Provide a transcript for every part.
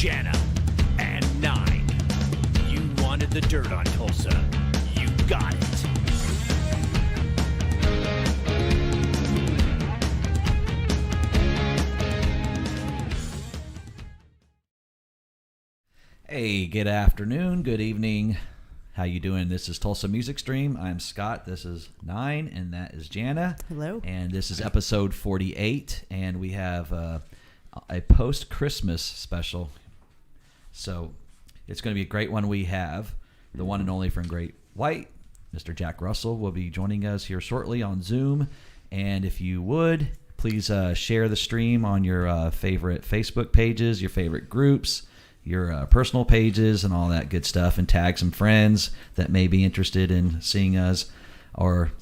Jana, and 9. You wanted the dirt on Tulsa. You got it. Hey, good afternoon, good evening. How you doing? This is Tulsa Music Stream. I'm Scott. This is 9, and that is Jana. Hello. And this is episode 48, and we have a post-Christmas special. So it's going to be a great one. We have the one and only from Great White, Mr. Jack Russell, will be joining us here shortly on Zoom. And if you would, please share the stream on your favorite Facebook pages, your favorite groups, your personal pages and all that good stuff, and tag some friends that may be interested in seeing us or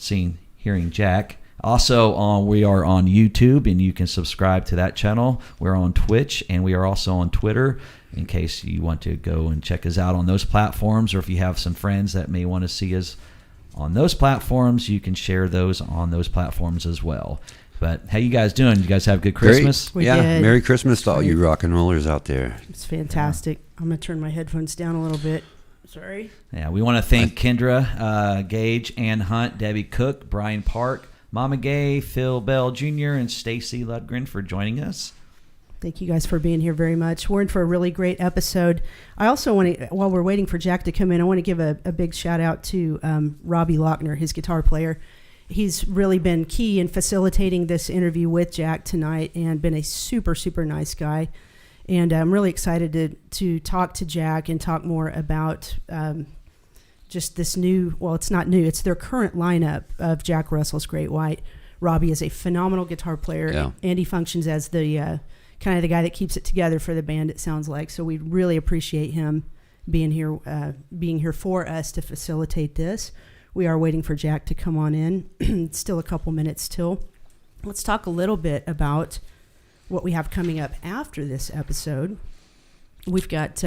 hearing Jack. Also, we are on YouTube, and you can subscribe to that channel. We're on Twitch, and we are also on Twitter, in case you want to go and check us out on those platforms, or if you have some friends that may want to see us on those platforms, you can share those on those platforms as well. But how you guys doing? You guys have a good Christmas? Great. Yeah, Merry Christmas to all you rock and rollers out there. It's fantastic. Yeah. I'm going to turn my headphones down a little bit. Sorry. Yeah, we want to thank Kendra Gage, Ann Hunt, Debbie Cook, Brian Park, Mama Gay, Phil Bell Jr., and Stacy Ludgren for joining us. Thank you guys for being here very much. We're in for a really great episode. I also want to, while we're waiting for Jack to come in, I want to give a big shout out to Robbie Lochner, his guitar player. He's really been key in facilitating this interview with Jack tonight and been a super, super nice guy. And I'm really excited to talk to Jack and talk more about just this new, well, it's not new, it's their current lineup of Jack Russell's Great White. Robbie is a phenomenal guitar player, and he functions as the kind of the guy that keeps it together for the band, it sounds like. So we really appreciate him being here for us to facilitate this. We are waiting for Jack to come on in. It's still a couple minutes till. Let's talk a little bit about what we have coming up after this episode. We've got,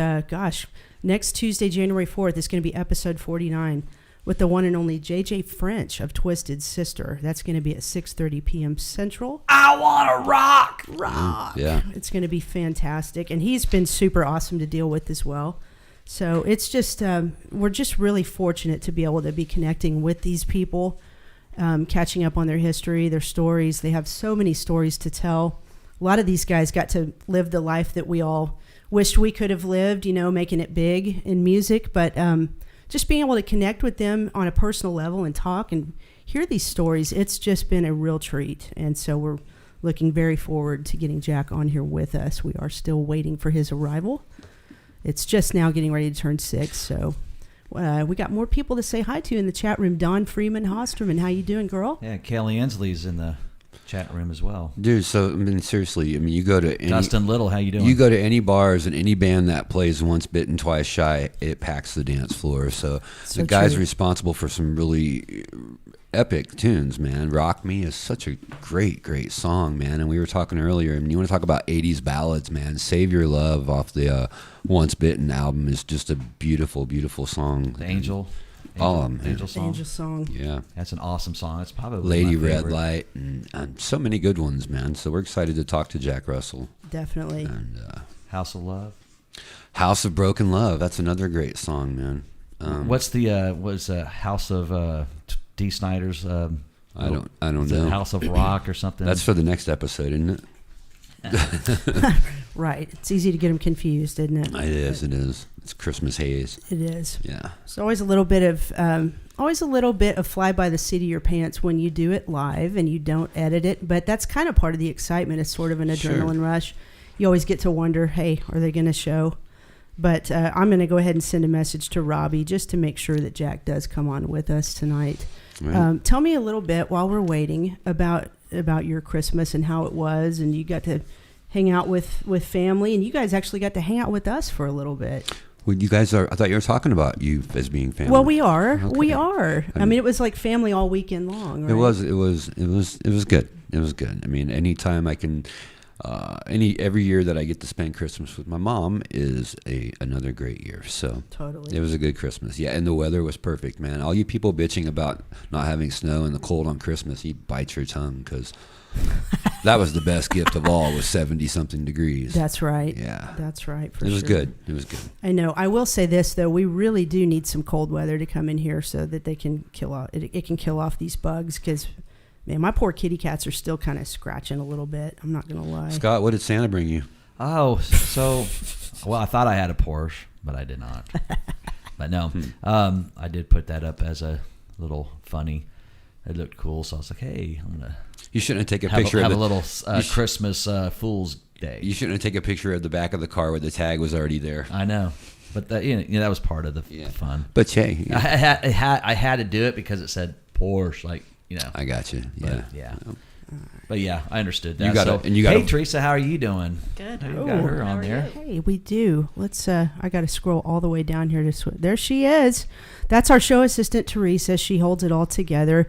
next Tuesday, January 4th, is going to be episode 49 with the one and only JJ French of Twisted Sister. That's going to be at 6:30 p.m. Central. I want to rock! Yeah. It's going to be fantastic. And he's been super awesome to deal with as well. So it's just, we're just really fortunate to be able to be connecting with these people, catching up on their history, their stories. They have so many stories to tell. A lot of these guys got to live the life that we all wished we could have lived, making it big in music. But just being able to connect with them on a personal level and talk and hear these stories, it's just been a real treat. And so we're looking very forward to getting Jack on here with us. We are still waiting for his arrival. It's just now getting ready to turn 6, so we got more people to say hi to in the chat room. Don Freeman Hosterman, how you doing, girl? Yeah, Kelly Ensley's in the chat room as well. Dude, so, seriously, you go to any... Dustin Little, how you doing? You go to any bars and any band that plays Once Bitten, Twice Shy, it packs the dance floor. So the guy's responsible for some really epic tunes, man. Rock Me is such a great, great song, man. And we were talking earlier, and you want to talk about 80s ballads, man. Save Your Love off the Once Bitten album is just a beautiful, beautiful song. The Angel song. Yeah. That's an awesome song. It's probably Lady Red Light, and so many good ones, man. So we're excited to talk to Jack Russell. Definitely. And House of Love. House of Broken Love. That's another great song, man. What's the House of D. Snyder's? I don't know. House of Rock or something. That's for the next episode, isn't it? Right. It's easy to get them confused, isn't it? It is. It's Christmas haze. It is. Yeah. It's always a little bit of fly by the seat of your pants when you do it live and you don't edit it. But that's kind of part of the excitement. It's sort of an adrenaline rush. You always get to wonder, hey, are they going to show? But I'm going to go ahead and send a message to Robbie just to make sure that Jack does come on with us tonight. Right. Tell me a little bit while we're waiting about your Christmas and how it was, and you got to hang out with family, and you guys actually got to hang out with us for a little bit. Well, you guys are. I thought you were talking about you as being family. Well, we are. Okay. We are. I mean, it was like family all weekend long. Right? It was good. It was good. I mean, anytime I can. Every year that I get to spend Christmas with my mom is another great year. So totally, it was a good Christmas. Yeah, and the weather was perfect, man. All you people bitching about not having snow and the cold on Christmas, you bite your tongue because That was the best gift of all. Was 70-something degrees. That's right. Yeah. That's right. It was good. It was good. I know. I will say this though: we really do need some cold weather to come in here so that they can kill off. It can kill off these bugs because, man, my poor kitty cats are still kind of scratching a little bit. I'm not gonna lie. Scott, what did Santa bring you? Oh, so well, I thought I had a Porsche, but I did not. But no, I did put that up as a little funny. It looked cool, so I was like, "Hey, I'm gonna." You shouldn't have taken a Have, picture have of a little Christmas Fool's Day. You shouldn't have taken a picture of the back of the car where the tag was already there. I know, but that, that was part of the fun. But hey, I had to do it because it said Porsche, like I got you. Yeah, But yeah, I understood that. You got so, you got hey, Teresa, how are you doing? Good. You got her on there. Hey, we do. Let's. I got to scroll all the way down here to. There she is. That's our show assistant, Teresa. She holds it all together.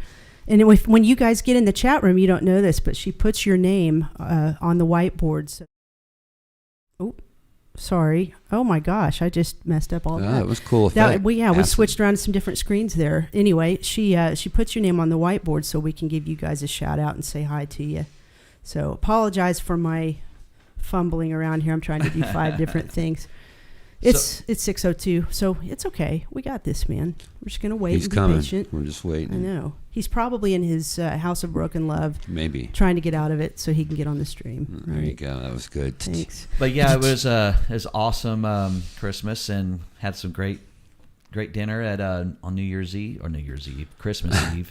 And when you guys get in the chat room, you don't know this, but she puts your name on the whiteboard. So, oh, sorry. Oh my gosh, I just messed up all that. It was cool. We switched around to some different screens there. Anyway, she puts your name on the whiteboard so we can give you guys a shout out and say hi to you. So apologize for my fumbling around here. I'm trying to do 5 different things. It's 6:02, so it's okay. We got this, man. We're just gonna wait. He's and be coming. patient. We're just waiting. I know. He's probably in his house of broken love. Maybe. Trying to get out of it so he can get on the stream. There you go. That was good. Thanks. But yeah, it was awesome Christmas and had some great dinner at on New Year's Eve, Christmas Eve.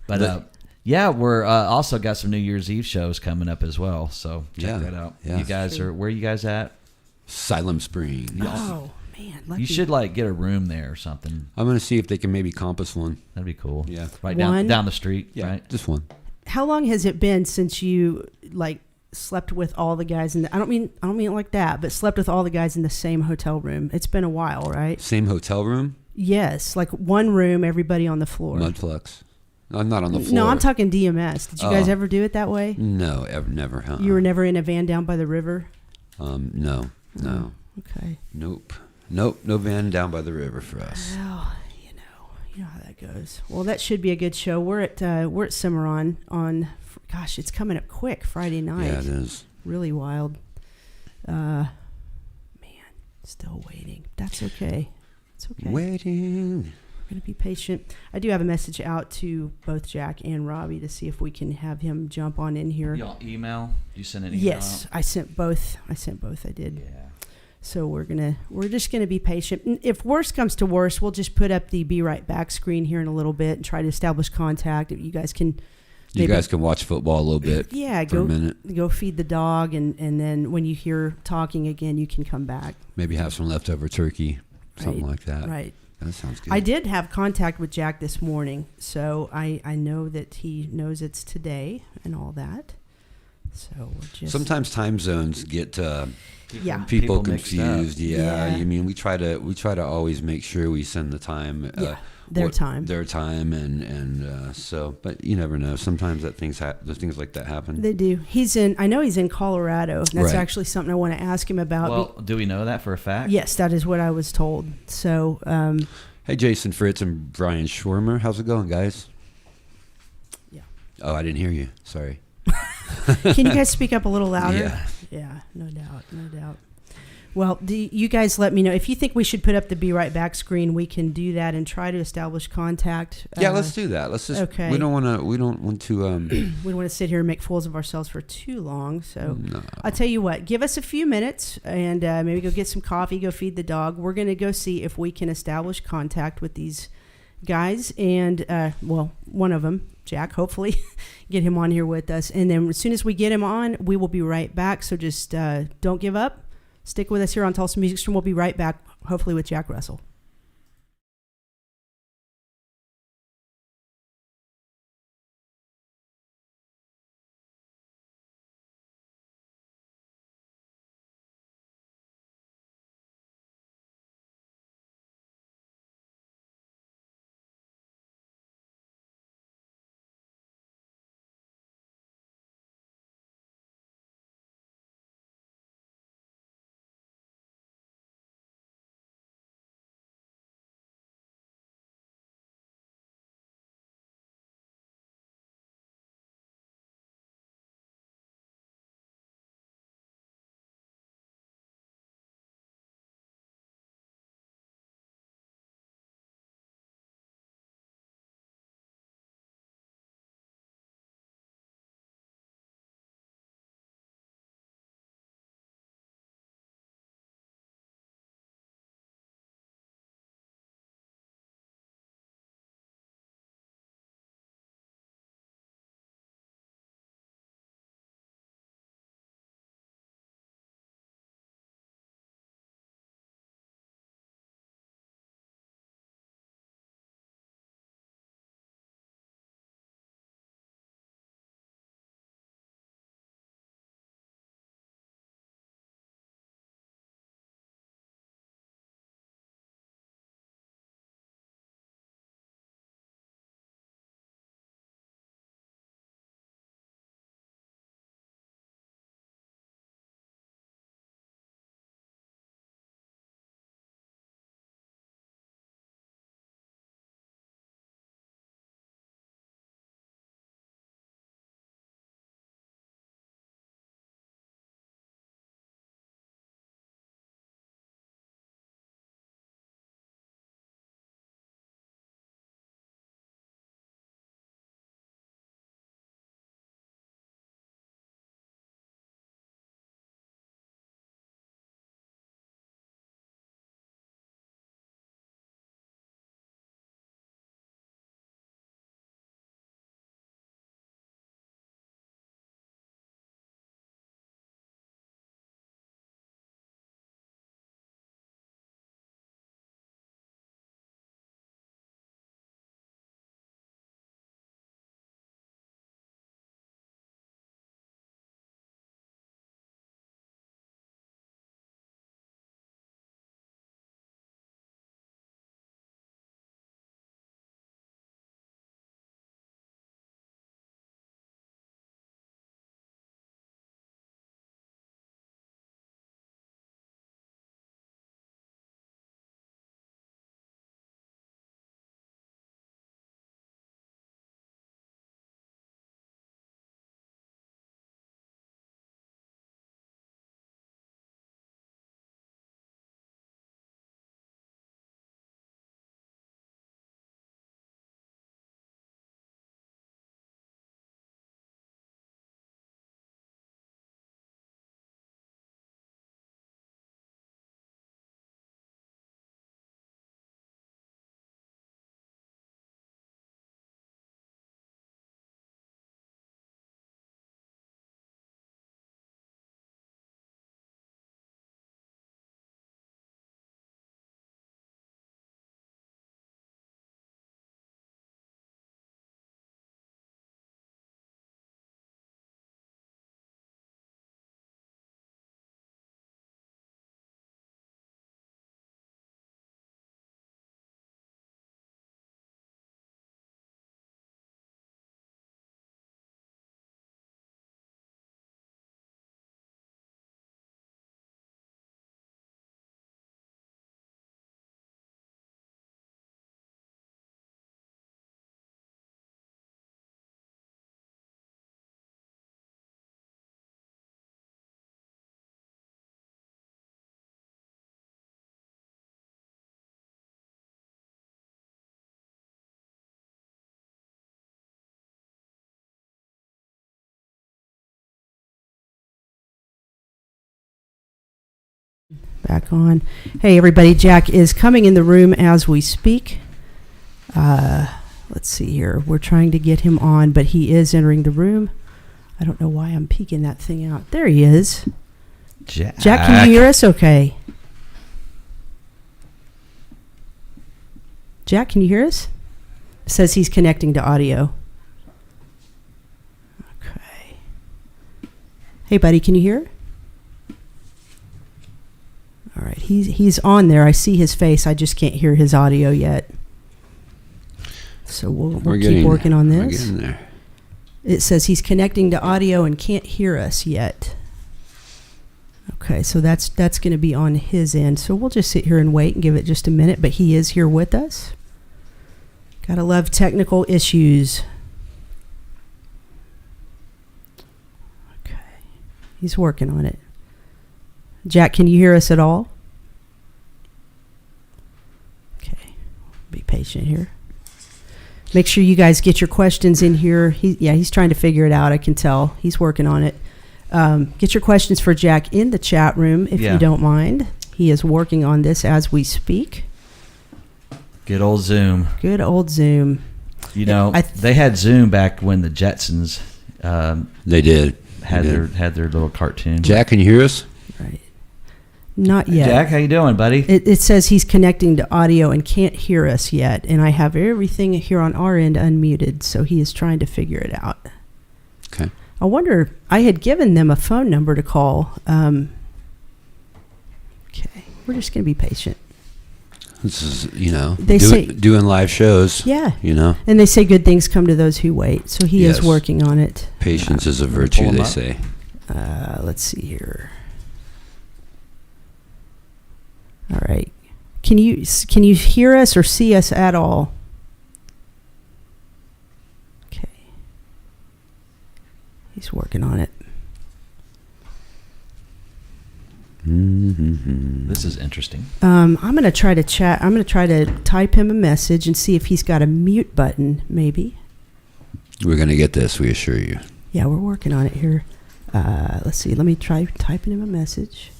But yeah, we're also got some New Year's Eve shows coming up as well. So check that out. Yeah. You guys where are you guys at? Silent Spring. Oh man, lucky. You should get a room there or something. I'm gonna see if they can maybe compass one. That'd be cool. Yeah. Right One? down the street. Yeah, Right. just one. How long has it been since you slept with all the guys in I don't mean it like that, but slept with all the guys in the same hotel room? It's been a while, right? Same hotel room? Yes, like one room, everybody on the floor. Mudflux. I'm not on the floor. No, I'm talking DMS. Did you guys ever do it that way? No, never. Huh? You were never in a van down by the river? No. Okay. Nope. No van down by the river for us. Well, you know how that goes. Well, that should be a good show. We're at Cimarron on. Gosh, it's coming up quick. Friday night. Yeah, it is. Really wild. Man, still waiting. That's okay. It's okay. Waiting. We're gonna be patient. I do have a message out to both Jack and Robbie to see if we can have him jump on in here. Y'all email? You send an email? Yes, I sent both. I did. Yeah. So we're just gonna be patient. And if worst comes to worst, we'll just put up the be right back screen here in a little bit and try to establish contact. If you guys can, You guys can watch football a little bit. yeah, for a minute. Go feed the dog, and then when you hear talking again, you can come back. Maybe have some leftover turkey, something like that. Right. That sounds good. I did have contact with Jack this morning, so I know that he knows it's today and all that. So we're just Sometimes time zones get yeah. people mixed confused. up. Yeah, Yeah. I mean we try to always make sure we send the time. Their time. Their time, and so, but you never know. Sometimes things like that happen. They do. I know he's in Colorado. That's Right. actually something I want to ask him about. Well, do we know that for a fact? Yes, that is what I was told. So, Hey, Jason Fritz and Brian Schwarmer, how's it going, guys? Yeah. Oh, I didn't hear you. Sorry. can you guys speak up a little louder? Yeah. Yeah, no doubt. Well, you guys let me know if you think we should put up the be right back screen. We can do that and try to establish contact. Yeah, let's do that. Let's just. Okay. We don't want to. we don't want to sit here and make fools of ourselves for too long. So No. I'll tell you what. Give us a few minutes and maybe go get some coffee. Go feed the dog. We're gonna go see if we can establish contact with these guys and one of them, Jack. Hopefully, get him on here with us. And then as soon as we get him on, we will be right back. So just don't give up. Stick with us here on Tulsa Music Stream. We'll be right back, hopefully with Jack Russell. Back on. Hey, everybody. Jack is coming in the room as we speak. Let's see here. We're trying to get him on, but he is entering the room. I don't know why I'm peeking that thing out. There he is. Jack, can you hear us okay? Jack, can you hear us? It says he's connecting to audio. Okay. Hey, buddy, can you hear? All right, he's on there. I see his face. I just can't hear his audio yet. So we'll keep working on this. We're getting there. It says he's connecting to audio and can't hear us yet. Okay, so that's going to be on his end. So we'll just sit here and wait and give it just a minute, but he is here with us. Gotta love technical issues. Okay, he's working on it. Jack, can you hear us at all? Okay, be patient here. Make sure you guys get your questions in here. He's trying to figure it out. I can tell. He's working on it. Get your questions for Jack in the chat room if you don't mind. He is working on this as we speak. Good old Zoom. Good old Zoom. You know, they had Zoom back when the Jetsons They did. had their little cartoon. Jack, can you hear us? Right. Not yet. Jack, how you doing, buddy? It says he's connecting to audio and can't hear us yet, and I have everything here on our end unmuted, so he is trying to figure it out. Okay. I wonder, I had given them a phone number to call. Okay, we're just going to be patient. This is, doing live shows. Yeah. And they say good things come to those who wait, so he is working on it. Patience is a virtue, they say. Let's see here. All right. Can you hear us or see us at all? Okay. He's working on it. Mm-hmm. This is interesting. I'm going to try to chat. I'm going to try to type him a message and see if he's got a mute button, maybe. We're going to get this, we assure you. Yeah, we're working on it here. Let's see. Let me try typing him a message.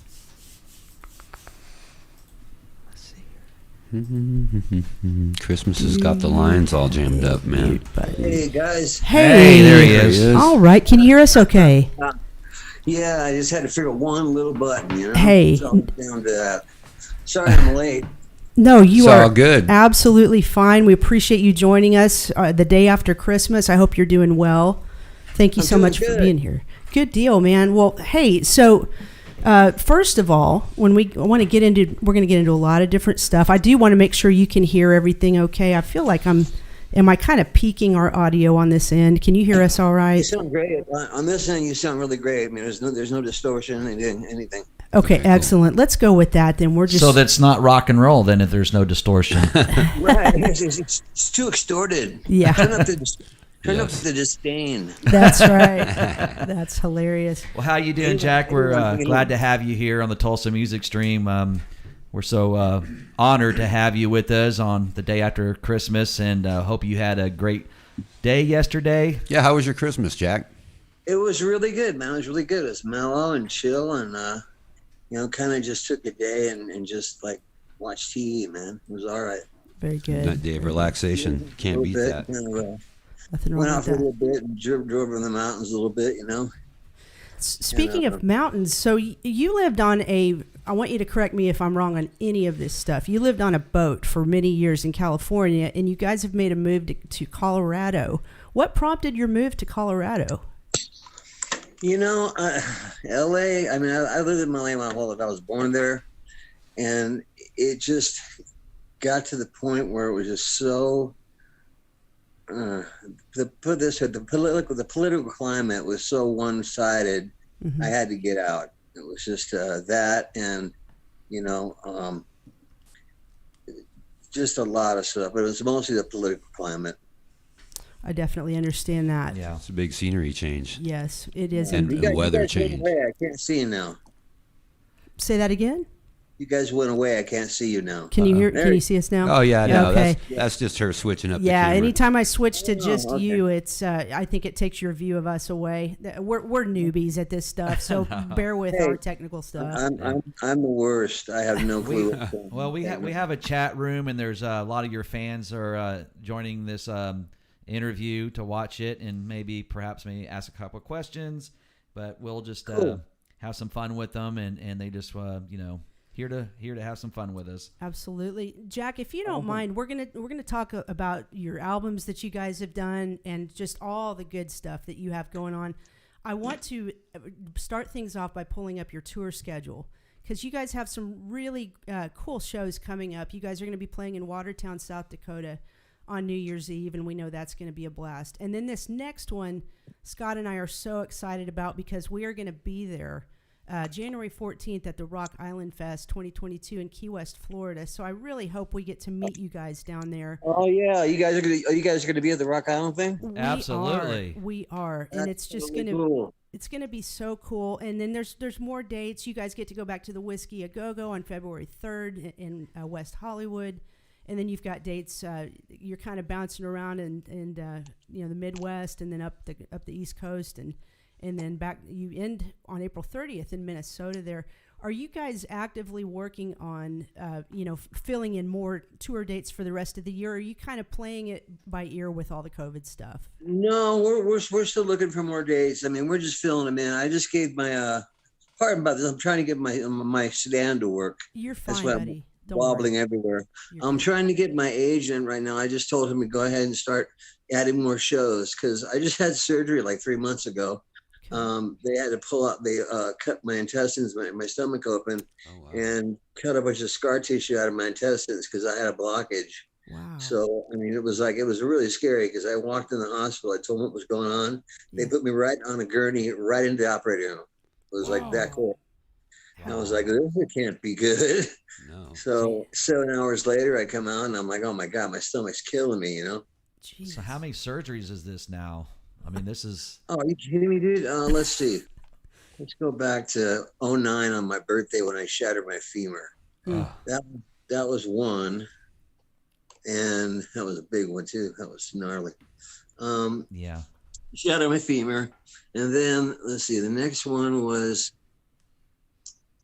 Christmas has got the lines all jammed up, man. Hey, guys. Hey, there he is. All right. Can you hear us okay? Yeah, I just had to figure one little button, Hey. So I'm down to that. Sorry I'm late. No, you It's are all good. absolutely fine. We appreciate you joining us the day after Christmas. I hope you're doing well. Thank you so doing much for good. being here. Good deal, man. Well, hey, so first of all, we're going to get into a lot of different stuff. I do want to make sure you can hear everything okay. I feel like am I kind of peaking our audio on this end? Can you hear us all You right? sound great. On this end, you sound really great. I mean, there's no distortion, anything. Okay, Okay, cool. excellent. Let's go with that then. We're just So that's not rock and roll then if there's no distortion. Right. It's too extorted. Yeah. Turn up Yes. the disdain. That's right. That's hilarious. Well, how you doing, Jack? We're glad to have you here on the Tulsa Music Stream. We're so honored to have you with us on the day after Christmas, and hope you had a great day yesterday. Yeah, how was your Christmas, Jack? It was really good, man. It was really good. It was mellow and chill, and kind of just took a day and just like watched TV, man. It was all right. Very good. That day of relaxation. Can't beat that. Nothing Went wrong out with for a that. little bit and drove in the mountains a little bit, Speaking of mountains, so you lived on I want you to correct me if I'm wrong on any of this stuff. You lived on a boat for many years in California, and you guys have made a move to Colorado. What prompted your move to Colorado? LA, I mean, I lived in LA my whole life. I was born there, and it just got to the point where it was just so, to put this, the political climate was so one-sided. Mm-hmm. I had to get out. It was just that, and just a lot of stuff. But it was mostly the political climate. I definitely understand that. Yeah. It's a big scenery change. Yes, it is. And You guys weather went change. away. I can't see you now. Say that again? You guys went away. I can't see you now. Can you hear? There Can you- you see us now? Oh yeah, no, Okay. that's just her switching up. Yeah. the camera. Anytime I switch to just okay. you, it's I think it takes your view of us away. We're newbies at this stuff, so bear with Hey, our technical stuff. I'm the worst. I have no clue. Well, we have a chat room, and there's a lot of your fans are joining this interview to watch it, and maybe ask a couple of questions. But we'll just Cool. have some fun with them, and they just here to have some fun with us. Absolutely, Jack. If you don't mind, we're gonna talk about your albums that you guys have done and just all the good stuff that you have going on. I want to start things off by pulling up your tour schedule because you guys have some really cool shows coming up. You guys are going to be playing in Watertown, South Dakota on New Year's Eve, and we know that's going to be a blast. And then this next one, Scott and I are so excited about because we are going to be there January 14th at the Rock Island Fest 2022 in Key West, Florida. So I really hope we get to meet you guys down there. Oh yeah, you guys are gonna be at the Rock Island thing? Absolutely. We are. And That's it's just really going to cool. it's going to be so cool. And then there's more dates. You guys get to go back to the Whiskey A Go-Go on February 3rd in West Hollywood. And then you've got dates. You're kind of bouncing around and the Midwest, and then up the East Coast, and then back. You end on April 30th in Minnesota. There, are you guys actively working on filling in more tour dates for the rest of the year? Or are you kind of playing it by ear with all the COVID stuff? No, we're still looking for more dates. I mean, we're just filling them in. I just gave my pardon about this. I'm trying to get my sedan to work. You're That's fine, why buddy. Don't wobbling worry. everywhere. You're I'm fine. trying to get my agent right now. I just told him to go ahead and start adding more shows because I just had surgery like 3 months ago. They had to pull out, they cut my intestines, my stomach open, Oh, wow. and cut a bunch of scar tissue out of my intestines because I had a blockage. Wow. So, I mean, it was really scary because I walked in the hospital. I told them what was going on. They put me right on a gurney, right into the operating room. It was like that cool. And I was like, this can't be good. No. So 7 hours later, I come out and I'm like, oh my God, my stomach's killing me, Jeez. So how many surgeries is this now? I mean, this is Oh, are you kidding me, dude? Let's see. Let's go back to 2009 on my birthday when I shattered my femur. That was one. And that was a big one too. That was gnarly. yeah. Shattered my femur. And then let's see, the next one was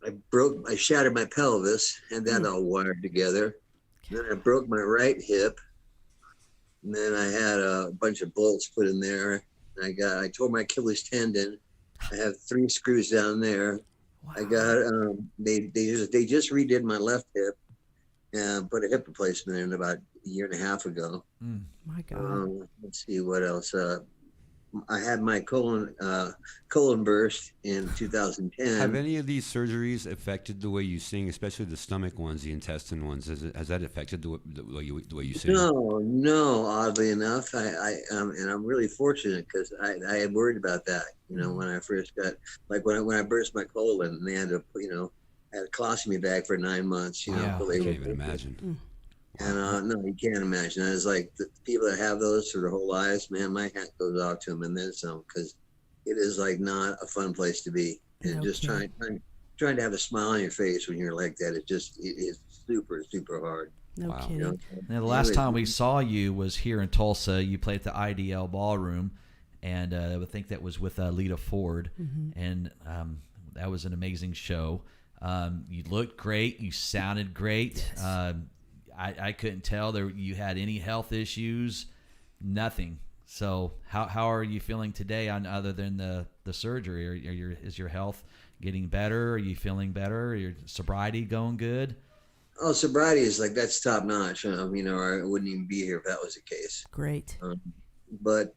I shattered my pelvis, and that all wired together. Then I broke my right hip. And then I had a bunch of bolts put in there. I tore my Achilles tendon. I have 3 screws down there. Wow. I got they just redid my left hip and put a hip replacement in about a year and a half ago. My God. Let's see what else. I had my colon burst in 2010. Have any of these surgeries affected the way you sing, especially the stomach ones, the intestine ones? Has that affected the way you sing? No. Oddly enough, and I'm really fortunate because I had worried about that. When I first got when I burst my colon, and they had to had a colostomy bag for 9 months. I can't even imagine. And no, you can't imagine. It's like the people that have those for their whole lives, man, my hat goes off to them and then some, because it is like not a fun place to be. And just trying to have a smile on your face when you're like that, it is super, super hard. No Wow. kidding. Now, the last time we saw you was here in Tulsa. You played at the IDL Ballroom, and I would think that was with Lita Ford, and that was an amazing show. You looked great. You sounded great. Yes. I couldn't tell you had any health issues, nothing. So how are you feeling today other than the surgery? Is your health getting better? Are you feeling better? Your sobriety going good? Oh, sobriety is like, that's top notch. Or I wouldn't even be here if that was the case. Great. But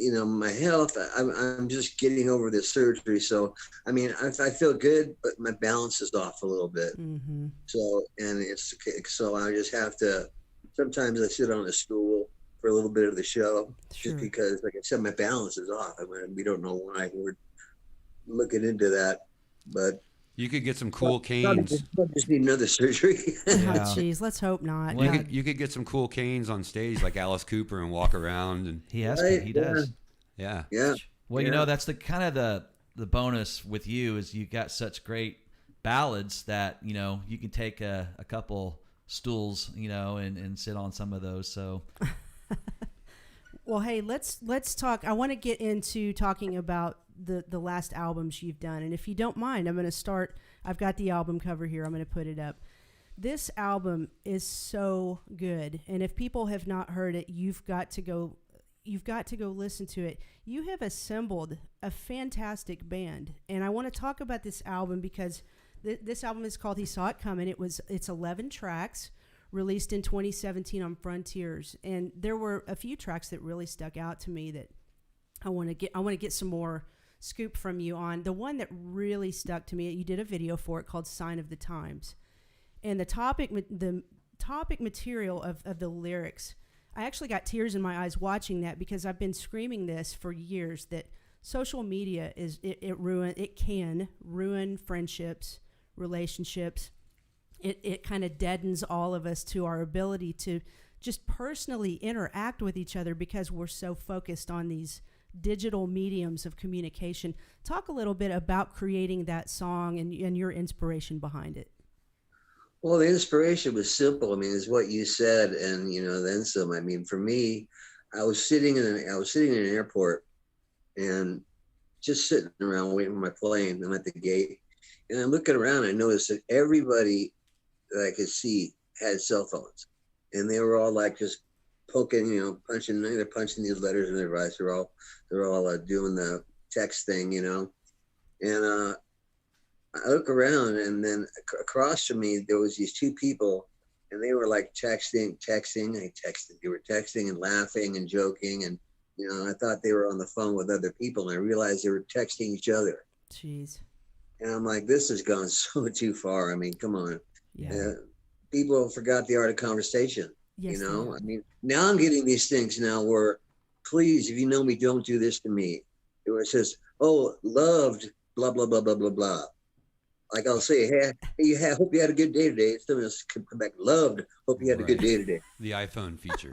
my health, I'm just getting over this surgery. So, I mean, I feel good, but my balance is off a little bit. Mm-hmm. So, so I just have to, sometimes I sit on a stool for a little bit of the show, Sure. just because, like I said, my balance is off. I mean, we don't know why we're looking into that, but You could get some cool probably canes. just need another surgery. Yeah. Oh, geez. Let's hope not. Well, God. You could get some cool canes on stage like Alice Cooper and walk around and He has. Right, He does. Yeah. Well, Yeah. that's the kind of the bonus with you is you got such great ballads that, you know, you can take a couple stools, you know, and sit on some of those. So Well, hey, let's talk. I want to get into talking about the last albums you've done, and if you don't mind, I'm going to start. I've got the album cover here. I'm going to put it up. This album is so good, and if people have not heard it, you've got to go listen to it. You have assembled a fantastic band, and I want to talk about this album because this album is called "He Saw It Coming." It's 11 tracks. Released in 2017 on Frontiers, and there were a few tracks that really stuck out to me that I want to get some more scoop from you on. The one that really stuck to me, you did a video for it called "Sign of the Times," and the topic material of the lyrics. I actually got tears in my eyes watching that because I've been screaming this for years that social media it can ruin friendships, relationships. It kind of deadens all of us to our ability to just personally interact with each other because we're so focused on these digital mediums of communication. Talk a little bit about creating that song and your inspiration behind it. Well, the inspiration was simple. I mean, it's what you said, and you know, then some. I mean, for me, I was sitting in an airport and just sitting around waiting for my plane. I'm at the gate, and I'm looking around. And I noticed that everybody that I could see had cell phones, and they were all like just poking, you know, punching these letters in their advice. They're all doing the text thing, you know. And I look around, and then across from me there was these two people, and they were like texting. They were texting and laughing and joking, and you know, I thought they were on the phone with other people, and I realized they were texting each other. Jeez. And I'm like, this has gone so too far. I mean, come on. Yeah. People forgot the art of conversation. Yes, you know, I mean, now I'm getting these things now where, please, if you know me, don't do this to me. It says, oh, loved, blah, blah, blah, blah, blah, blah. Like I'll say, hey, hope you had a good day today. Someone else come back, loved, hope you had a good day today. The iPhone feature.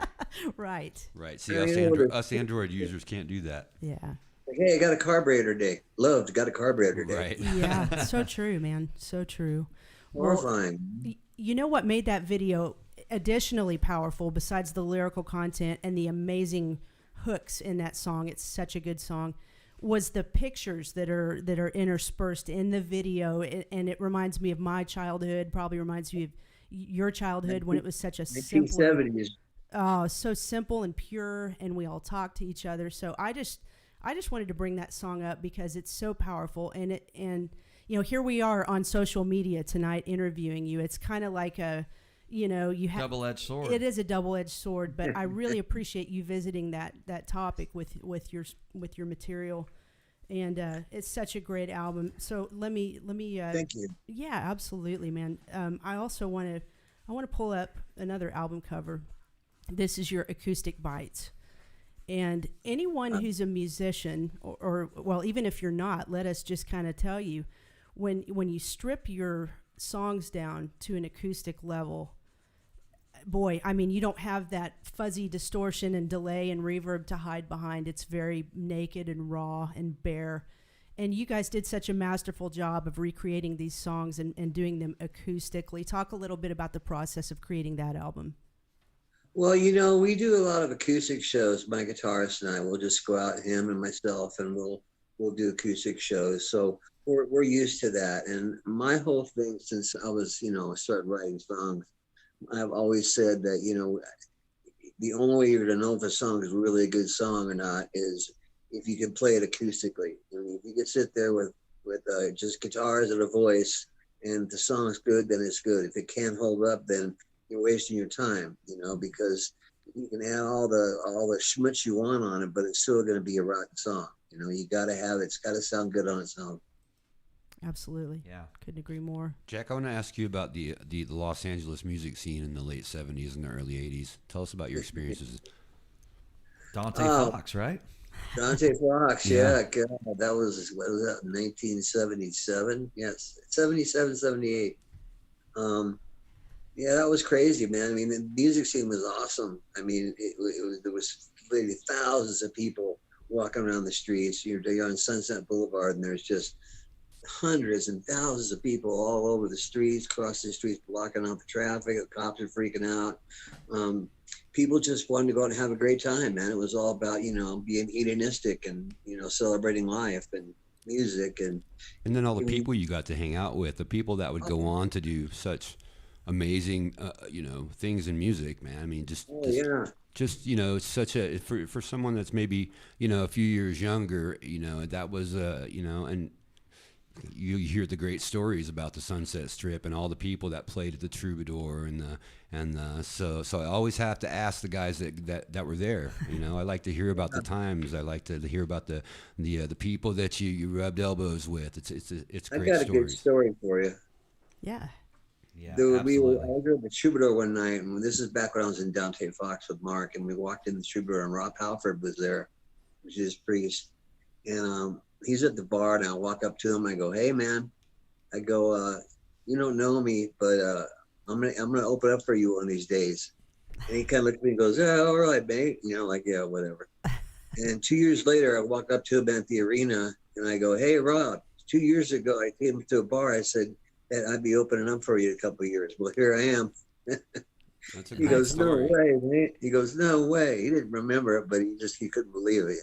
Right. Right. See, us Android users can't do that. Yeah. Like, hey, I got a carburetor day. Loved, got a carburetor day. Right. Yeah. So true, man. So true. Horrifying. You know what made that video additionally powerful besides the lyrical content and the amazing hooks in that song? It's such a good song. Was the pictures that are interspersed in the video, and it reminds me of my childhood. Probably reminds me of your childhood when it was such a simple, 1970s. Oh, so simple and pure, and we all talk to each other. So I just wanted to bring that song up because it's so powerful, and you know, here we are on social media tonight interviewing you. It's kind of like a, you know, you have double-edged sword. It is a double-edged sword, but I really appreciate you visiting that topic with your material, and it's such a great album. So let me Thank you. Yeah, absolutely, man. I also want to pull up another album cover. This is your Acoustic Bites. And anyone who's a musician, or well, even if you're not, let us just kind of tell you, when you strip your songs down to an acoustic level, boy, I mean, you don't have that fuzzy distortion and delay and reverb to hide behind. It's very naked and raw and bare. And you guys did such a masterful job of recreating these songs and doing them acoustically. Talk a little bit about the process of creating that album. Well, you know, we do a lot of acoustic shows. My guitarist and I will just go out, him and myself, and we'll do acoustic shows. So we're used to that. And my whole thing since I was, you know, started writing songs, I've always said that, you know, the only way you're going to know if a song is really a good song or not is if you can play it acoustically. I mean, if you can sit there with just guitars and a voice, and the song's good, then it's good. If it can't hold up, then you're wasting your time, you know, because you can add all the schmutz you want on it, but it's still going to be a rotten song. You know, you got to have it. It's got to sound good on its own. Absolutely. Yeah. Couldn't agree more. Jack, I want to ask you about the Los Angeles music scene in the late 70s and the early 80s. Tell us about your experiences. Dante Fox, right? Dante Fox, Yeah. yeah. God, that was, what was that, 1977? Yes, 77, 78. Yeah, that was crazy, man. I mean, the music scene was awesome. I mean, there was literally thousands of people walking around the streets. You're on Sunset Boulevard, and there's just hundreds and thousands of people all over the streets, crossing the streets, blocking out the traffic. The cops are freaking out. People just wanted to go out and have a great time, man. It was all about, being hedonistic and, celebrating life and music. And then all the people you got to hang out with, the people that would go on to do such amazing, things in music, man. I mean, just it's such a, for someone that's maybe, a few years younger, that was, and you hear the great stories about the Sunset Strip and all the people that played at the Troubadour so I always have to ask the guys that were there. I like to hear about the times. I like to hear about the people that you rubbed elbows with. It's great. I got a good story for you. Yeah. Yeah, I was absolutely. at the Troubadour one night, and this is back when I was in Downtown Fox with Mark, and we walked in the Troubadour, and Rob Halford was there, which is priest, and he's at the bar, and I walk up to him, and I go, "Hey, man," I go, "You don't know me, but I'm gonna open up for you one of these days." And he kind of looked at me and goes, "Yeah, all right, mate," like, yeah, whatever. And 2 years later, I walk up to him at the arena, and I go, "Hey, Rob, 2 years ago, I came to a bar. I said that I'd be opening up for you in a couple of years. Well, here I am." That's a He great goes, story. "No way, man." He goes, "No way." He didn't remember it, but he couldn't believe it,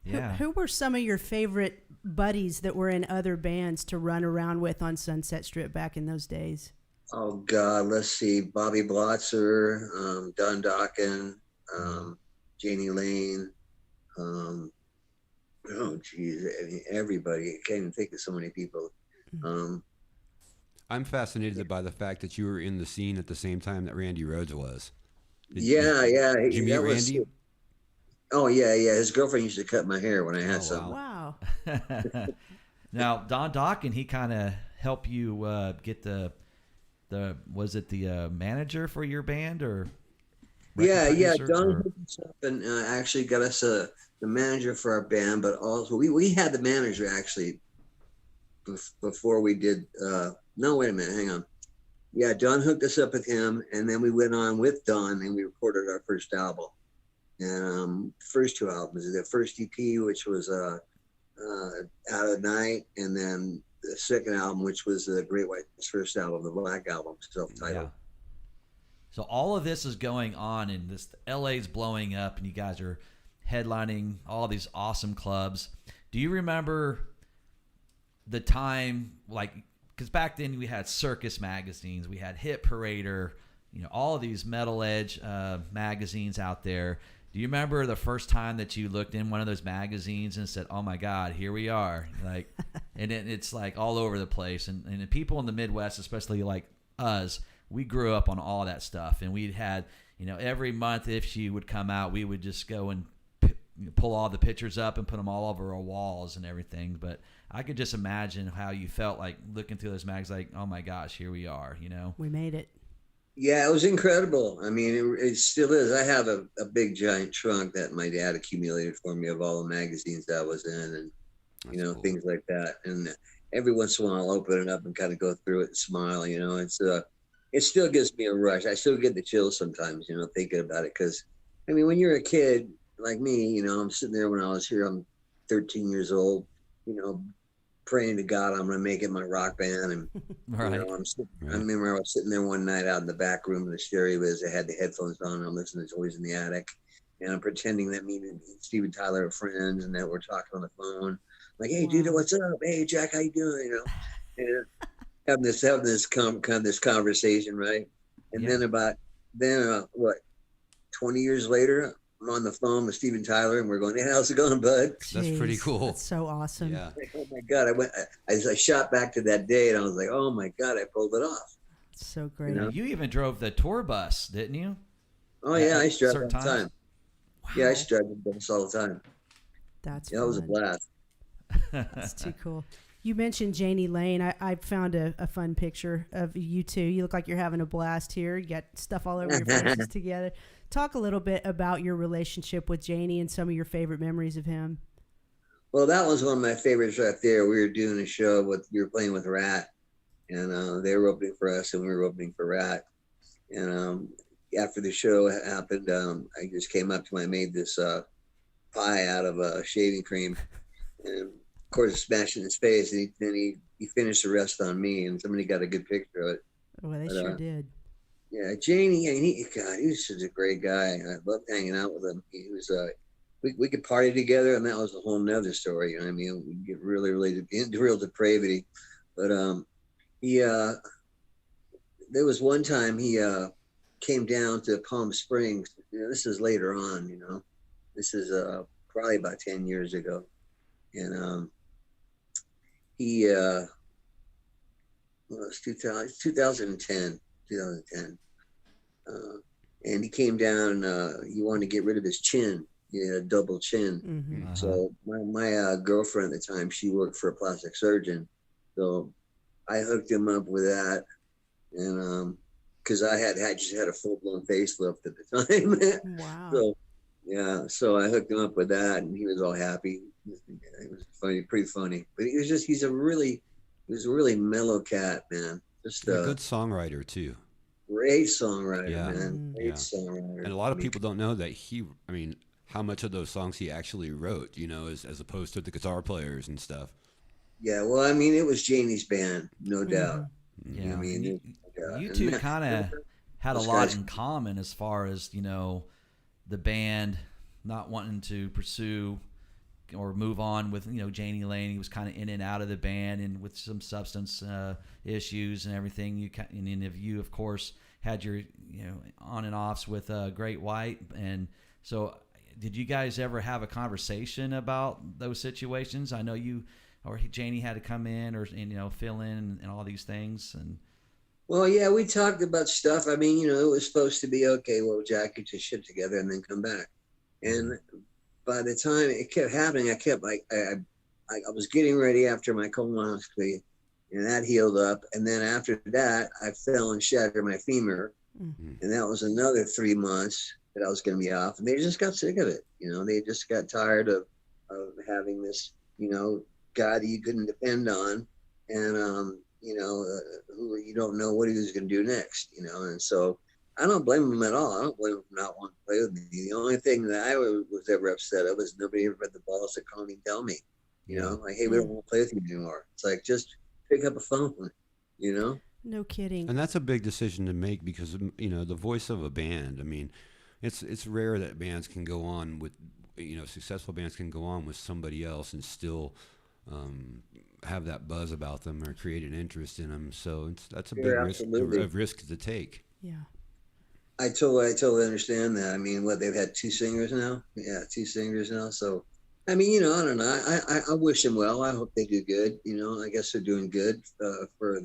Yeah. Who were some of your favorite buddies that were in other bands to run around with on Sunset Strip back in those days? Oh God, let's see. Bobby Blotzer, Don Dokken, Janie Lane. Oh geez, I mean, everybody. I can't even think of so many people. I'm fascinated by the fact that you were in the scene at the same time that Randy Rhoads was. Did Did you meet that Randy? Oh yeah. His girlfriend used to cut my hair when I had Oh, some. Wow. Now, Don Dokken, he kind of helped you get the was it the manager for your band or? Yeah. record producer, Don or- hooked us up and actually got us the manager for our band, but also we had the manager actually before we did. No, wait a minute, hang on. Yeah, Don hooked us up with him, and then we went on with Don and we recorded our first album. And first two albums, the first EP, which was Out of Night, and then the second album, which was the Great White's first album, the Black Album, self-titled. Yeah. So all of this is going on, and this LA's blowing up, and you guys are headlining all these awesome clubs. Do you remember the time, because back then we had Circus magazines, we had Hit Parader, all of these Metal Edge magazines out there. Do you remember the first time that you looked in one of those magazines and said, "Oh my God, here we are"? And it's like all over the place. And the people in the Midwest, especially like us, we grew up on all that stuff. And we had, every month if she would come out, we would just go and pull all the pictures up and put them all over our walls and everything. But I could just imagine how you felt like looking through those mags, like, oh my gosh, here we are, We made it. Yeah, it was incredible. I mean, it still is. I have a big giant trunk that my dad accumulated for me of all the magazines that I was in, and That's cool. things like that. And every once in a while, I'll open it up and kind of go through it and smile. It's it still gives me a rush. I still get the chills sometimes, thinking about it. Because I mean, when you're a kid like me, I'm sitting there when I was here. I'm 13 years old, praying to God I'm going to make it my rock band. And right? I remember I was sitting there one night out in the back room of the stereo because I had the headphones on and I'm listening to Toys in the Attic. And I'm pretending that me and Steven Tyler are friends and that we're talking on the phone. Like, "Hey, dude, what's up? Hey, Jack, how you doing?" And having this conversation, right? And then what, 20 years later, I'm on the phone with Steven Tyler and we're going, "Hey, how's it going, bud?" That's pretty Jeez, cool. That's so awesome. Yeah. Like, oh my God, I shot back to that day and I was like, oh my God, I pulled it off. It's so great. You even drove the tour bus, didn't you? Oh yeah, I strut all certain the times? time. Yeah, I strut the bus all the time. That's Yeah, it was a fun. blast. That's too cool. You mentioned Janie Lane. I found a fun picture of you two. You look like you're having a blast here. You got stuff all over your faces together. Talk a little bit about your relationship with Janie and some of your favorite memories of him. Well, that was one of my favorites right there. We were doing a show we were playing with Rat, and they were opening for us, and we were opening for Rat. And after the show happened, I just came up to him. I made this pie out of shaving cream, and course, smashed in his face, and he finished the rest on me, and somebody got a good picture of it. Well, they But, sure did. Yeah, Janie, and God, he was such a great guy. I loved hanging out with him. He was, we could party together, and that was a whole nother story. You know what I mean? We get really, really into real depravity. But he, there was one time he came down to Palm Springs. You know, this is later on. You know, this is probably about 10 years ago, and he well, it was 2010. And he came down. He wanted to get rid of his chin. He had a double chin. Mm-hmm. So my girlfriend at the time, she worked for a plastic surgeon. So I hooked him up with that, and because I just had a full blown facelift at the time. Wow. So yeah, so I hooked him up with that, and he was all happy. It was funny, pretty funny. But he's a really mellow cat, man. Just a good songwriter too. Great songwriter, Yeah. man. Great Yeah. songwriter. And a lot of people don't know that how much of those songs he actually wrote, you know, as opposed to the guitar players and stuff. Yeah, well, I mean, it was Janie's band, no doubt. Yeah, I mean, you two kind of had a those lot guys- in common as far as, you know, the band not wanting to pursue or move on with, you know, Janie Lane. He was kind of in and out of the band and with some substance issues and everything. And then you, of course, had your, you know, on and offs with Great White. And so did you guys ever have a conversation about those situations? I know you or Janie had to come in and, you know, fill in and all these things. And Well, yeah, we talked about stuff. I mean, you know, it was supposed to be, okay, well, Jack, get your shit together and then come back. And by the time it kept happening, I kept like, I was getting ready after my colonoscopy, and that healed up. And then after that, I fell and shattered my femur. And that was another 3 months that I was going to be off. And they just got sick of it. You know, they just got tired of having this, you know, guy that you couldn't depend on. And, you know, who you don't know what he was going to do next, you know. And so I don't blame him at all. I don't blame him for not wanting to play with me. The only thing that I was ever upset of was nobody ever had the balls to call me and tell me, you know, like, hey, we don't want to play with you anymore. It's like, just pick up a phone, you know? No kidding. And that's a big decision to make because, you know, the voice of a band, I mean, it's rare that bands can go on with, you know, successful bands can go on with somebody else and still have that buzz about them or create an interest in them. So that's a big risk to take. Yeah. I totally understand that. I mean, they've had 2 singers now? Yeah, 2 singers now. So, I mean, you know, I don't know. I wish them well. I hope they do good. You know, I guess they're doing good for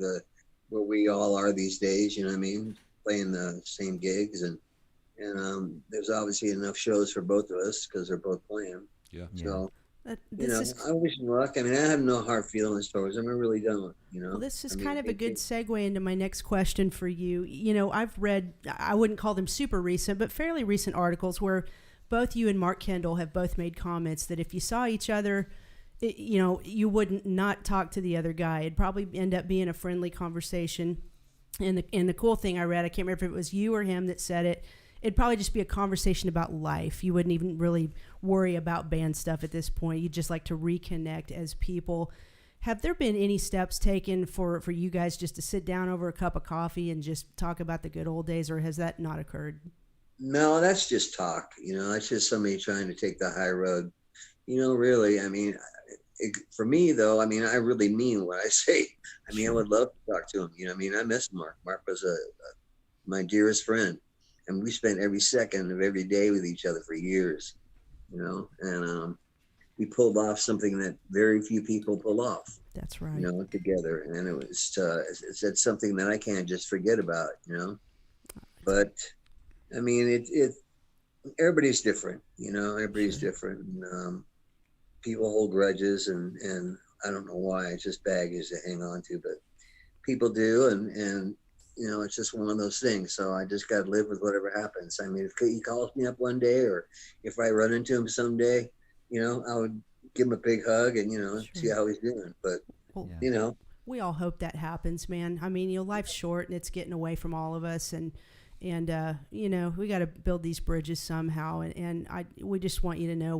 where we all are these days. You know what I mean? Playing the same gigs. And there's obviously enough shows for both of us because they're both playing. Yeah. So, you know, I wish them luck. I mean, I have no hard feelings towards them. I really don't, you know. Well, this is kind of a good segue into my next question for you. You know, I've read, I wouldn't call them super recent, but fairly recent articles where both you and Mark Kendall have both made comments that if you saw each other, you know, you wouldn't not talk to the other guy. It'd probably end up being a friendly conversation. And the cool thing I read, I can't remember if it was you or him that said it, it'd probably just be a conversation about life. You wouldn't even really worry about band stuff at this point. You'd just like to reconnect as people. Have there been any steps taken for you guys just to sit down over a cup of coffee and just talk about the good old days, or has that not occurred? No, that's just talk. You know, that's just somebody trying to take the high road. You know, really, I mean, for me, though, I mean, I really mean what I say. I mean, I would love to talk to him. You know, I mean, I miss Mark. Mark was my dearest friend. And we spent every second of every day with each other for years, you know, and we pulled off something that very few people pull off. That's right. You know, together. And it was, it's something that I can't just forget about, you know. But, I mean, everybody's different, you know, everybody's different. And, people hold grudges and I don't know why. It's just baggage to hang on to, but people do. And you know, it's just one of those things. So I just got to live with whatever happens. I mean, if he calls me up one day or if I run into him someday, you know, I would give him a big hug and, you know, see how he's doing. But, you know. We all hope that happens, man. I mean, you know, life's short and it's getting away from all of us. And you know, we got to build these bridges somehow. And we just want you to know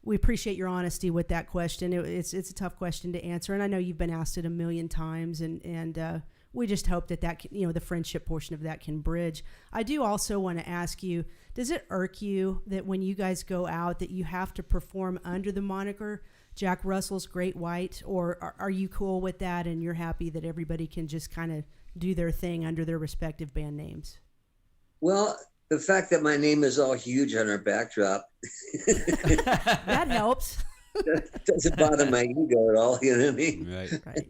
We appreciate your honesty with that question. It's a tough question to answer, and I know you've been asked it a million times, and we just hope that can, the friendship portion of that can bridge. I do also want to ask you, does it irk you that when you guys go out that you have to perform under the moniker Jack Russell's Great White, or are you cool with that and you're happy that everybody can just kind of do their thing under their respective band names? Well, the fact that my name is all huge on our backdrop that helps. doesn't bother my ego at all. You know what I mean? Right.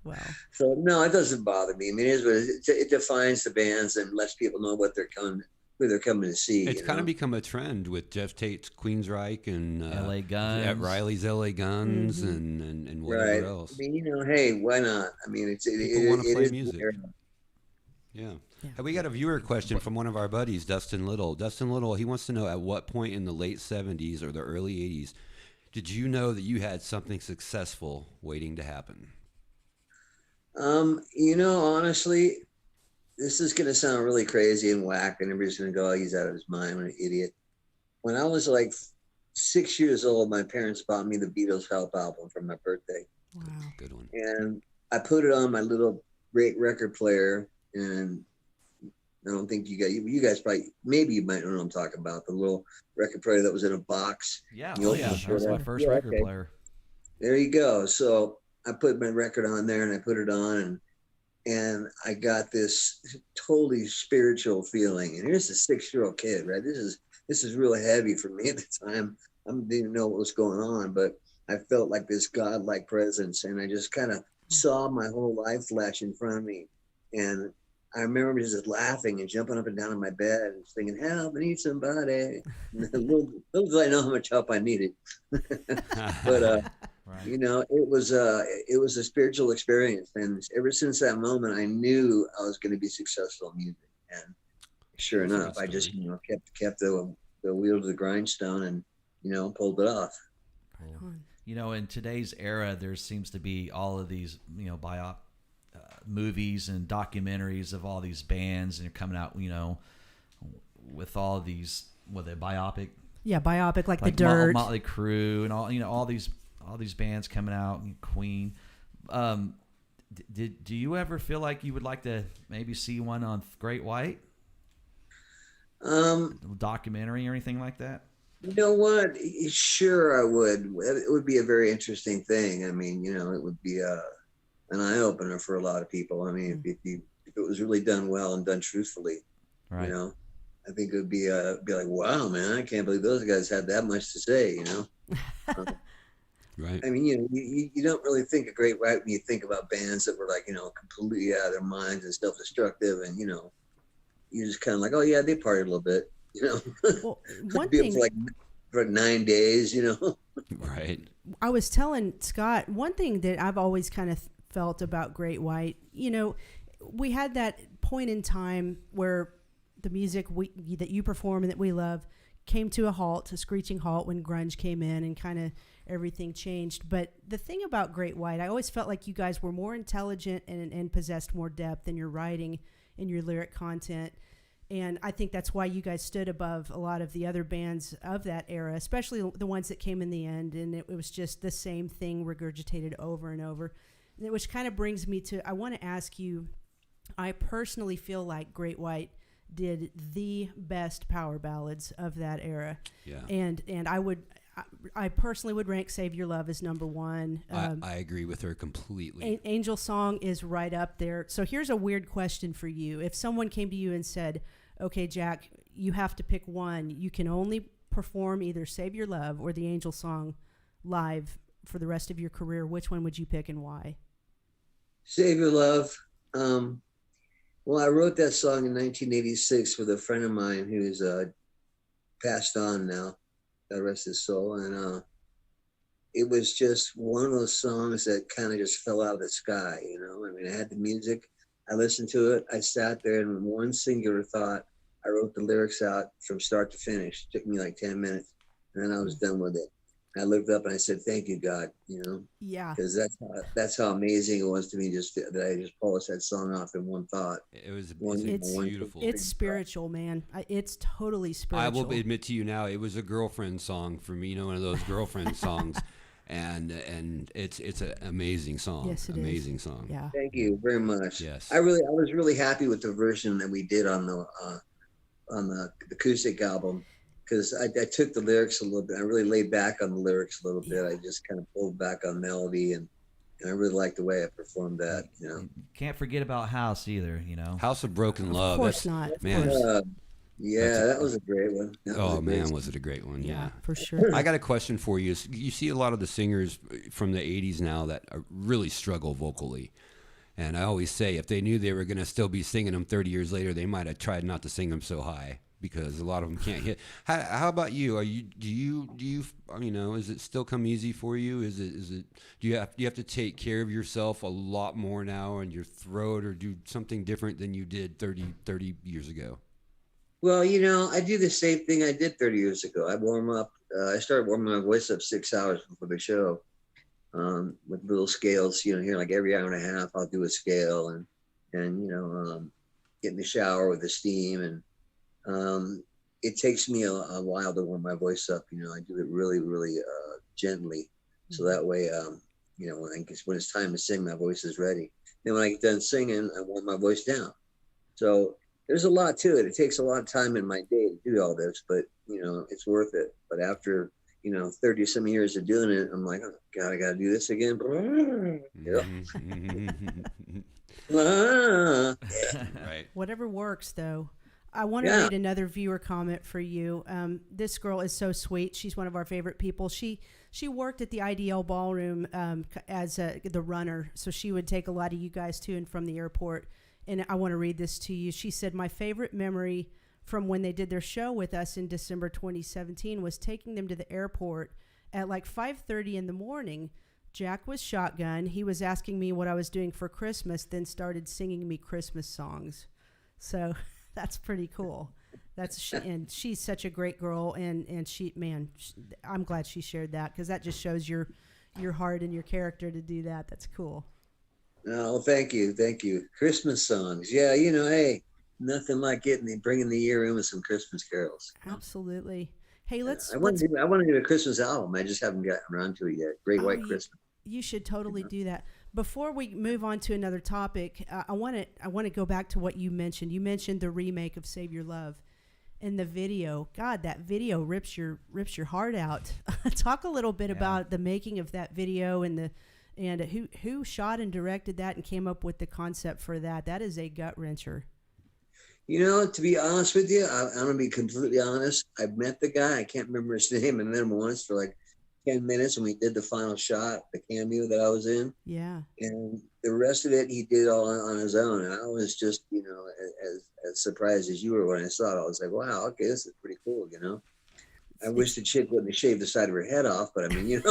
Wow. So no, it doesn't bother me. I mean, it defines the bands and lets people know what who they're coming to see. It's kind of become a trend with Jeff Tate's Queensryche and LA Guns, Riley's LA Guns, and whatever else. I mean, hey, why not? I mean, People want to play is music. Yeah. Hey, we got a viewer question from one of our buddies, Dustin Little. Dustin Little, he wants to know, at what point in the late 70s or the early 80s did you know that you had something successful waiting to happen? Honestly, this is going to sound really crazy and whack, and everybody's going to go, oh, he's out of his mind, what an idiot. When I was like 6 years old, my parents bought me the Beatles Help album for my birthday. Wow. Good one. And I put it on my little great record player, and I don't think you guys probably, maybe you might know what I'm talking about, the little record player that was in a box. Yeah, That was my first record player. There you go. So I put my record on there and I put it on, and I got this totally spiritual feeling. And here's a 6-year-old kid, right? This is really heavy for me at the time. I didn't even know what was going on, but I felt like this godlike presence, and I just kind of saw my whole life flash in front of me. And I remember just laughing and jumping up and down in my bed and thinking, help, I need somebody. little did I know how much help I needed. But, right. it was a spiritual experience. And ever since that moment, I knew I was going to be successful in music. And sure enough, I just, kept the wheel to the grindstone and, pulled it off. Cool. In today's era, there seems to be all of these, movies and documentaries of all these bands, and you're coming out, with all these, biopic? Yeah, biopic like The Dirt, Motley Crue, and all these bands coming out, and Queen. Do you ever feel like you would like to maybe see one on Great White? Documentary or anything like that? You know what? Sure, I would. It would be a very interesting thing. I mean, it would be an eye opener for a lot of people. I mean, if it was really done well and done truthfully, right. I think it would be like, wow, man, I can't believe those guys had that much to say. Right. I mean, you don't really think of Great White when you think about bands that were like, completely out of their minds and self-destructive, and you're just kind of like, oh yeah, they partied a little bit, Well, one thing for 9 days, Right. I was telling Scott, one thing that I've always kind of felt about Great White, we had that point in time where the music that you perform and that we love came to a screeching halt when grunge came in and kind of everything changed. But the thing about Great White, I always felt like you guys were more intelligent and possessed more depth in your writing and your lyric content. And I think that's why you guys stood above a lot of the other bands of that era, especially the ones that came in the end. And it was just the same thing regurgitated over and over, which kind of brings me to, I want to ask you, I personally feel like Great White did the best power ballads of that era. Yeah. And I personally would rank Save Your Love as number one. I agree with her completely. Angel Song is right up there. So here's a weird question for you. If someone came to you and said, okay, Jack, you have to pick one. You can only perform either Save Your Love or the Angel Song live for the rest of your career. Which one would you pick and why? Save Your Love. Well, I wrote that song in 1986 with a friend of mine who's passed on now, God rest his soul. And it was just one of those songs that kind of just fell out of the sky, I mean, I had the music, I listened to it, I sat there, and in one singular thought, I wrote the lyrics out from start to finish. It took me like 10 minutes, and then I was done with it. I looked up and I said, "Thank you, God," Yeah. because that's how amazing it was to me. Just that I just polished that song off in one thought. It was It's beautiful. It's spiritual, man. It's totally spiritual. I will admit to you now, it was a girlfriend song for me. One of those girlfriend songs, and it's an amazing song. Yes, it is. Amazing song. Yeah. Thank you very much. Yes. I was really happy with the version that we did on the acoustic album, because I took the lyrics a little bit. I really laid back on the lyrics a little bit. I just kind of pulled back on melody, and I really liked the way I performed that. Can't forget about House either. House of Broken Love. Of course not. Man. Yeah, that was a great one. Was it a great one? Yeah, for sure. I got a question for you. You see a lot of the singers from the 80s now that really struggle vocally. And I always say, if they knew they were going to still be singing them 30 years later, they might have tried not to sing them so high, because a lot of them can't hit. How about you? Do you is it still come easy for you? Is it do you have to take care of yourself a lot more now in your throat, or do something different than you did 30 years ago? Well, I do the same thing I did 30 years ago. I warm up. I started warming my voice up 6 hours before the show, with little scales. Here, like every hour and a half, I'll do a scale, and get in the shower with the steam, and it takes me a while to warm my voice up. I do it really, really gently, so that way, when it's time to sing, my voice is ready. Then when I get done singing, I warm my voice down. So there's a lot to it. It takes a lot of time in my day to do all this, but it's worth it. But after 30 some years of doing it, I'm like, oh God, I got to do this again. Right. Whatever works, though. I want to read another viewer comment for you. This girl is so sweet. She's one of our favorite people. She worked at the IDL Ballroom as the runner, so she would take a lot of you guys to and from the airport. And I want to read this to you. She said, "My favorite memory from when they did their show with us in December 2017 was taking them to the airport at like 5:30 in the morning. Jack was shotgun. He was asking me what I was doing for Christmas, then started singing me Christmas songs." So that's pretty cool. And she's such a great girl, and I'm glad she shared that, because that just shows your heart and your character to do that. That's cool. Oh, thank you. Christmas songs. Yeah, hey, nothing like bringing the year in with some Christmas carols. Absolutely. Hey, I want to do a Christmas album. I just haven't gotten around to it yet. Great White Christmas. You should totally do that. Before we move on to another topic, I want to go back to what you mentioned. You mentioned the remake of Save Your Love, and the video. God, that video rips your heart out. Talk a little bit about the making of that video and who shot and directed that and came up with the concept for that. That is a gut wrencher. To be honest with you, I'm going to be completely honest. I met the guy. I can't remember his name. I met him once for like 10 minutes, and we did the final shot, the cameo that I was in. Yeah. And the rest of it, he did all on his own. And I was just, as surprised as you were when I saw it. I was like, wow, okay, this is pretty cool, I wish the chick wouldn't have shaved the side of her head off, but I mean,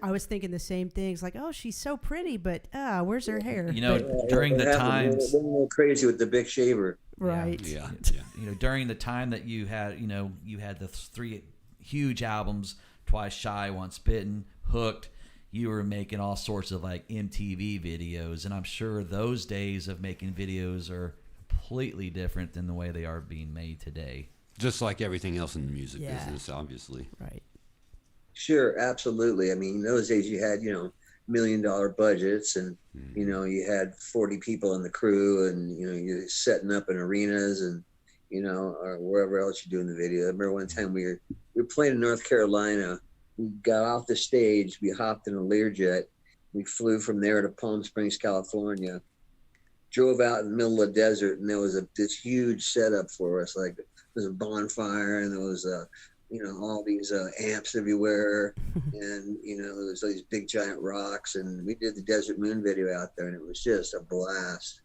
I was thinking the same thing. It's like, oh, she's so pretty, but where's her hair? During the times, a little crazy with the big shaver, right? Yeah. During the time that you had the 3 huge albums, Twice Shy, Once Bitten, Hooked. You were making all sorts of like MTV videos, and I'm sure those days of making videos are completely different than the way they are being made today. Just like everything else in the music business, obviously. Right. Sure, absolutely. I mean, in those days you had, $1 million budgets, and, you had 40 people in the crew, and, you're setting up in arenas and, or wherever else you're doing the video. I remember one time we were playing in North Carolina. We got off the stage. We hopped in a Learjet. We flew from there to Palm Springs, California. Drove out in the middle of the desert, and there was this huge setup for us. Like, there was a bonfire, and there was all these amps everywhere, and there was all these big giant rocks, and we did the Desert Moon video out there, and it was just a blast.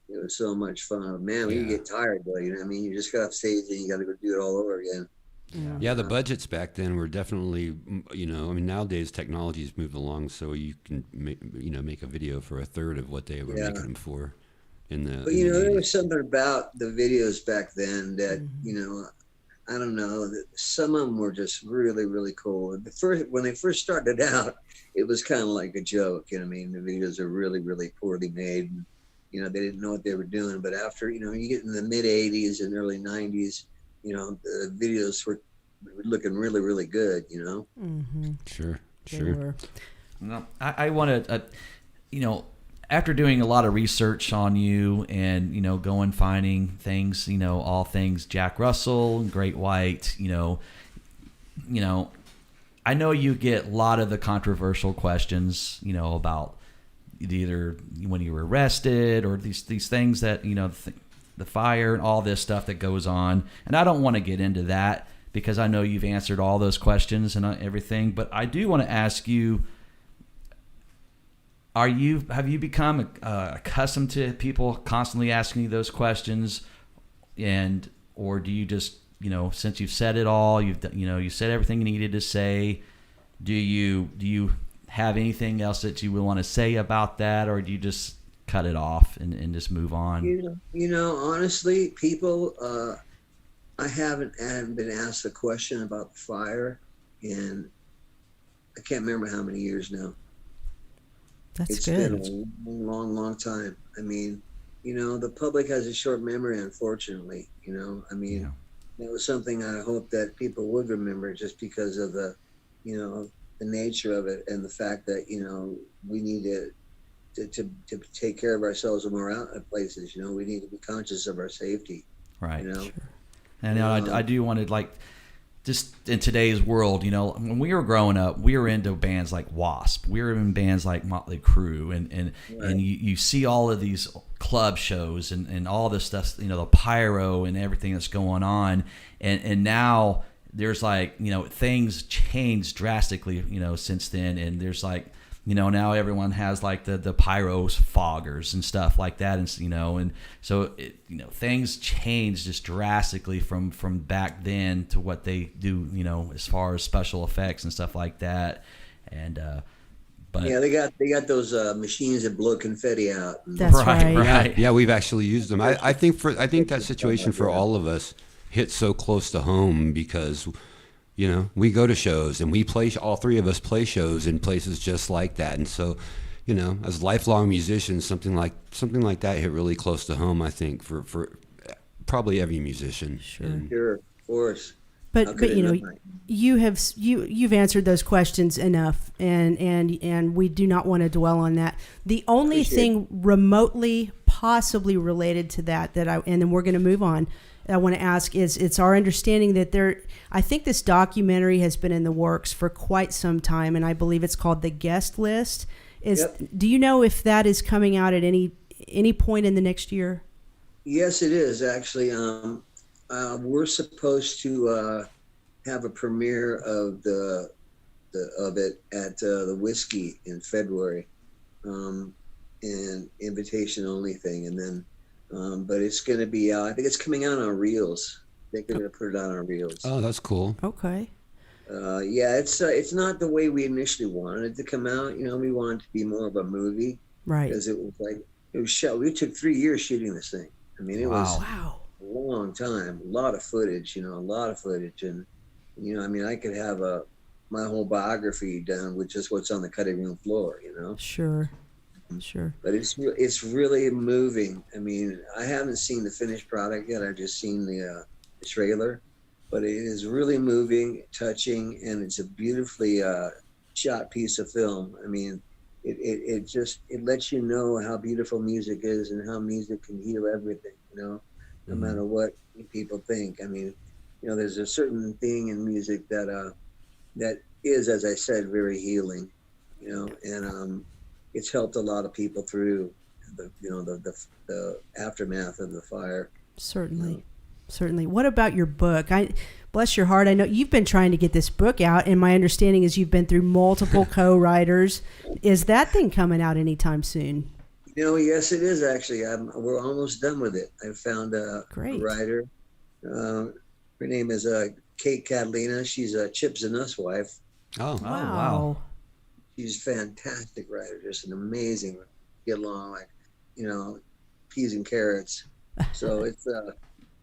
It was so much fun. Man, we get tired though. You just got off stage and you got to go do it all over again. Yeah, the budgets back then were definitely, nowadays technology's moved along, so you can make a video for a third of what they were making them for. But there was something about the videos back then that I don't know. Some of them were just really, really cool. When they first started out, it was kind of like a joke. You know what I mean? The videos are really, really poorly made. And, you know, they didn't know what they were doing. But after, you know, you get in the mid 80s and early 90s, you know, the videos were looking really, really good, you know? Mm-hmm. Sure. They Sure. were. No, I want to, you know, after doing a lot of research on you and, you know, going finding things, you know, all things Jack Russell, Great White, you know, I know you get a lot of the controversial questions, you know, about either when you were arrested or these things that, you know, the fire and all this stuff that goes on. And I don't want to get into that because I know you've answered all those questions and everything, but I do want to ask you, have you become accustomed to people constantly asking you those questions, or do you just, you know, since you've said it all, you said everything you needed to say, do you have anything else that you would want to say about that, or do you just cut it off and just move on? You know, honestly, people, I haven't been asked a question about the fire, and I can't remember how many years now. It's been good. a long, long time. I mean, you know, the public has a short memory, unfortunately. You know, I mean, that was something I hope that people would remember, just because of the, you know, the nature of it and the fact that, you know, we need to take care of ourselves when we're out at places. You know, we need to be conscious of our safety. Right. You know, Sure. And you know, I do want to, like, just in today's world, you know, when we were growing up, we were into bands like Wasp. We were in bands like Motley Crue, and you see all of these club shows and all this stuff, you know, the pyro and everything that's going on, and now there's, like, you know, things changed drastically, you know, since then, and there's, like, you know, now everyone has, like, the pyro foggers and stuff like that, and, you know, and so it, you know, things changed just drastically from back then to what they do, you know, as far as special effects and stuff like that, and but yeah, they got those machines that blow confetti out. That's right. right. Yeah, we've actually used them. I think that situation for all of us hit so close to home because, you know, we go to shows and we play. All three of us play shows in places just like that, and so, you know, as lifelong musicians, something like that hit really close to home. I think for probably every musician. Sure. Sure, of course. But you know, you've answered those questions enough, and we do not want to dwell on that. The only thing remotely possibly related to that and then we're going to move on, I want to ask is, it's our understanding that I think this documentary has been in the works for quite some time, and I believe it's called The Guest List. Do you know if that is coming out at any point in the next year? Yes, it is actually. We're supposed to have a premiere of it at the Whiskey in February, and invitation only thing, and then. But it's going to be I think it's coming out on reels. They're going to put it out on reels. Oh, that's cool. Okay. Yeah, it's not the way we initially wanted it to come out. You know, we wanted it to be more of a movie, Right? Because it was shot. We took 3 years shooting this thing. I mean, it was Wow. a long time, a lot of footage. You know, a lot of footage, and you know, I mean, I could have my whole biography done with just what's on the cutting room floor. You know. Sure. But it's really moving. I mean, I haven't seen the finished product yet. I've just seen the trailer, but it is really moving, touching, and it's a beautifully shot piece of film. I mean, it lets you know how beautiful music is and how music can heal everything. You know, no matter what people think. I mean, you know, there's a certain thing in music that is, as I said, very healing. You know, and it's helped a lot of people through the aftermath of the fire. Certainly. What about your book? Bless your heart, I know you've been trying to get this book out, and my understanding is you've been through multiple co-writers. Is that thing coming out anytime soon? You know, yes, it is actually. We're almost done with it. I found a writer. Her name is Kate Catalina. She's Chip Zanus' wife. Oh, wow. She's a fantastic writer, just an amazing, get along like, you know, peas and carrots. So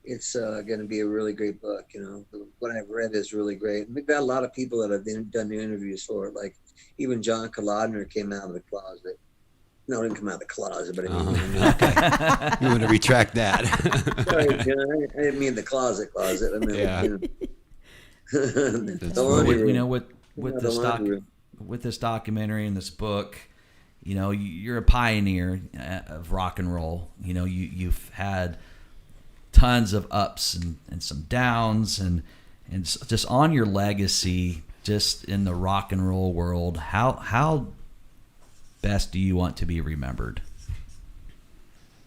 it's going to be a really great book. You know, what I've read is really great. And we've got a lot of people that have done the interviews for it. Like even John Kalodner came out of the closet. No, didn't come out of the closet, but I mean, Okay. You want to retract that? sorry, John, I didn't mean the closet. I mean, Yeah. you know, the Well, laundry you room. know, with The this laundry room. with this documentary and this book, you know, you're a pioneer of rock and roll. You know, you've had tons of ups and some downs, and just on your legacy, just in the rock and roll world, how best do you want to be remembered?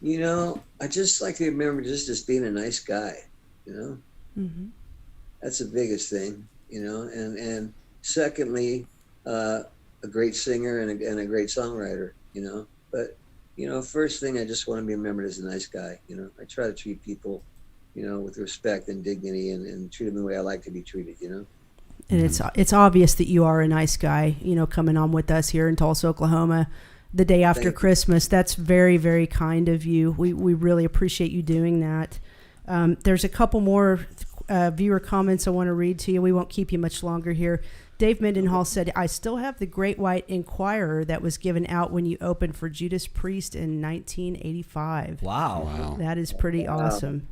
You know, I just like to remember just as being a nice guy. You know, Mm-hmm. that's the biggest thing. You know, and secondly, a great singer and a great songwriter. You know, but you know, first thing, I just want to be remembered as a nice guy. You know, I try to treat people, you know, with respect and dignity, and treat them the way I like to be treated. You know. And it's obvious that you are a nice guy, you know, coming on with us here in Tulsa, Oklahoma, the day after Thank you. Christmas. That's very, very kind of you. We really appreciate you doing that. There's a couple more viewer comments I want to read to you. We won't keep you much longer here. Dave Mendenhall said, I still have the Great White Inquirer that was given out when you opened for Judas Priest in 1985. Wow. That is pretty Wow. awesome.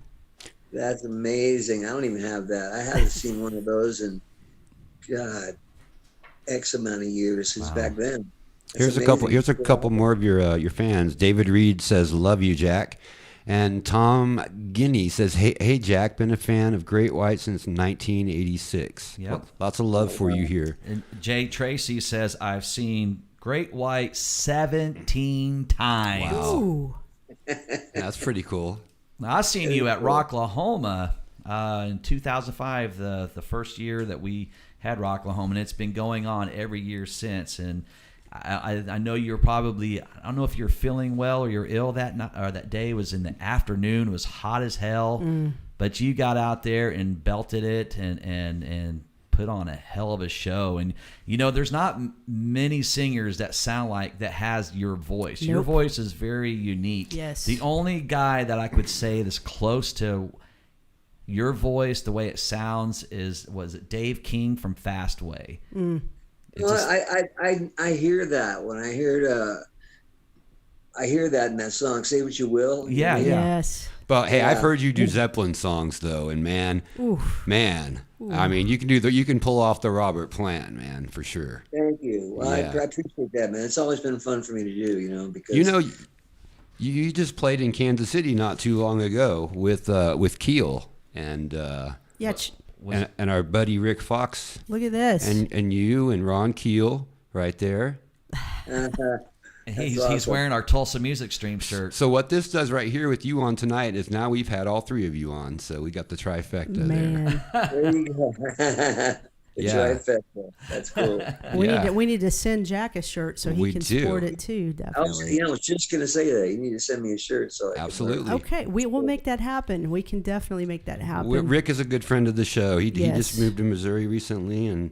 That's amazing. I don't even have that. I haven't seen one of those in God, X amount of years since Wow. back then. That's Here's amazing. a couple more of your fans. David Reed says, "Love you, Jack," and Tom Guinea says, "Hey, Jack, been a fan of Great White since 1986." Yep. Well, lots of love for you here. And Jay Tracy says, I've seen Great White 17 times. Wow. Ooh. That's pretty cool. Now, I seen you at Rocklahoma in 2005, the first year that we had Rocklahoma, and it's been going on every year since. And I know you're probably, I don't know if you're feeling well or you're ill that night, or that day. It was in the afternoon. It was hot as hell, but you got out there and belted it and put on a hell of a show. And you know, there's not many singers that sound like that has your voice. Your Nope. voice is very unique. Yes. The only guy that I could say that's close to your voice, the way it sounds, was it Dave King from Fastway? It Well, just- I hear that when I hear that in that song. Say what you will. Yeah, yeah. Yes. But hey, I've Yeah. heard you do Zeppelin songs though, and man, Oof. I mean, you can pull off the Robert Plant, man, for sure. Thank you. Well, Yeah. I appreciate that, man. It's always been fun for me to do. You know, because You know, you just played in Kansas City not too long ago with Keel and Yeah. and our buddy Rick Fox Look at this. and you and Ron Keel right there. And he's awesome. wearing our Tulsa Music Stream shirt. So what this does right here with you on tonight is now we've had all three of you on, so we got the trifecta there. Man, there you go. The Yeah. trifecta. That's cool. we need to send Jack a shirt so he We can do. sport it too. I Definitely. was just gonna say that. You need to send me a shirt so I can Absolutely. Okay, we'll make that happen. We can definitely make that happen. Rick is a good friend of the show. He Yes. just moved to Missouri recently, and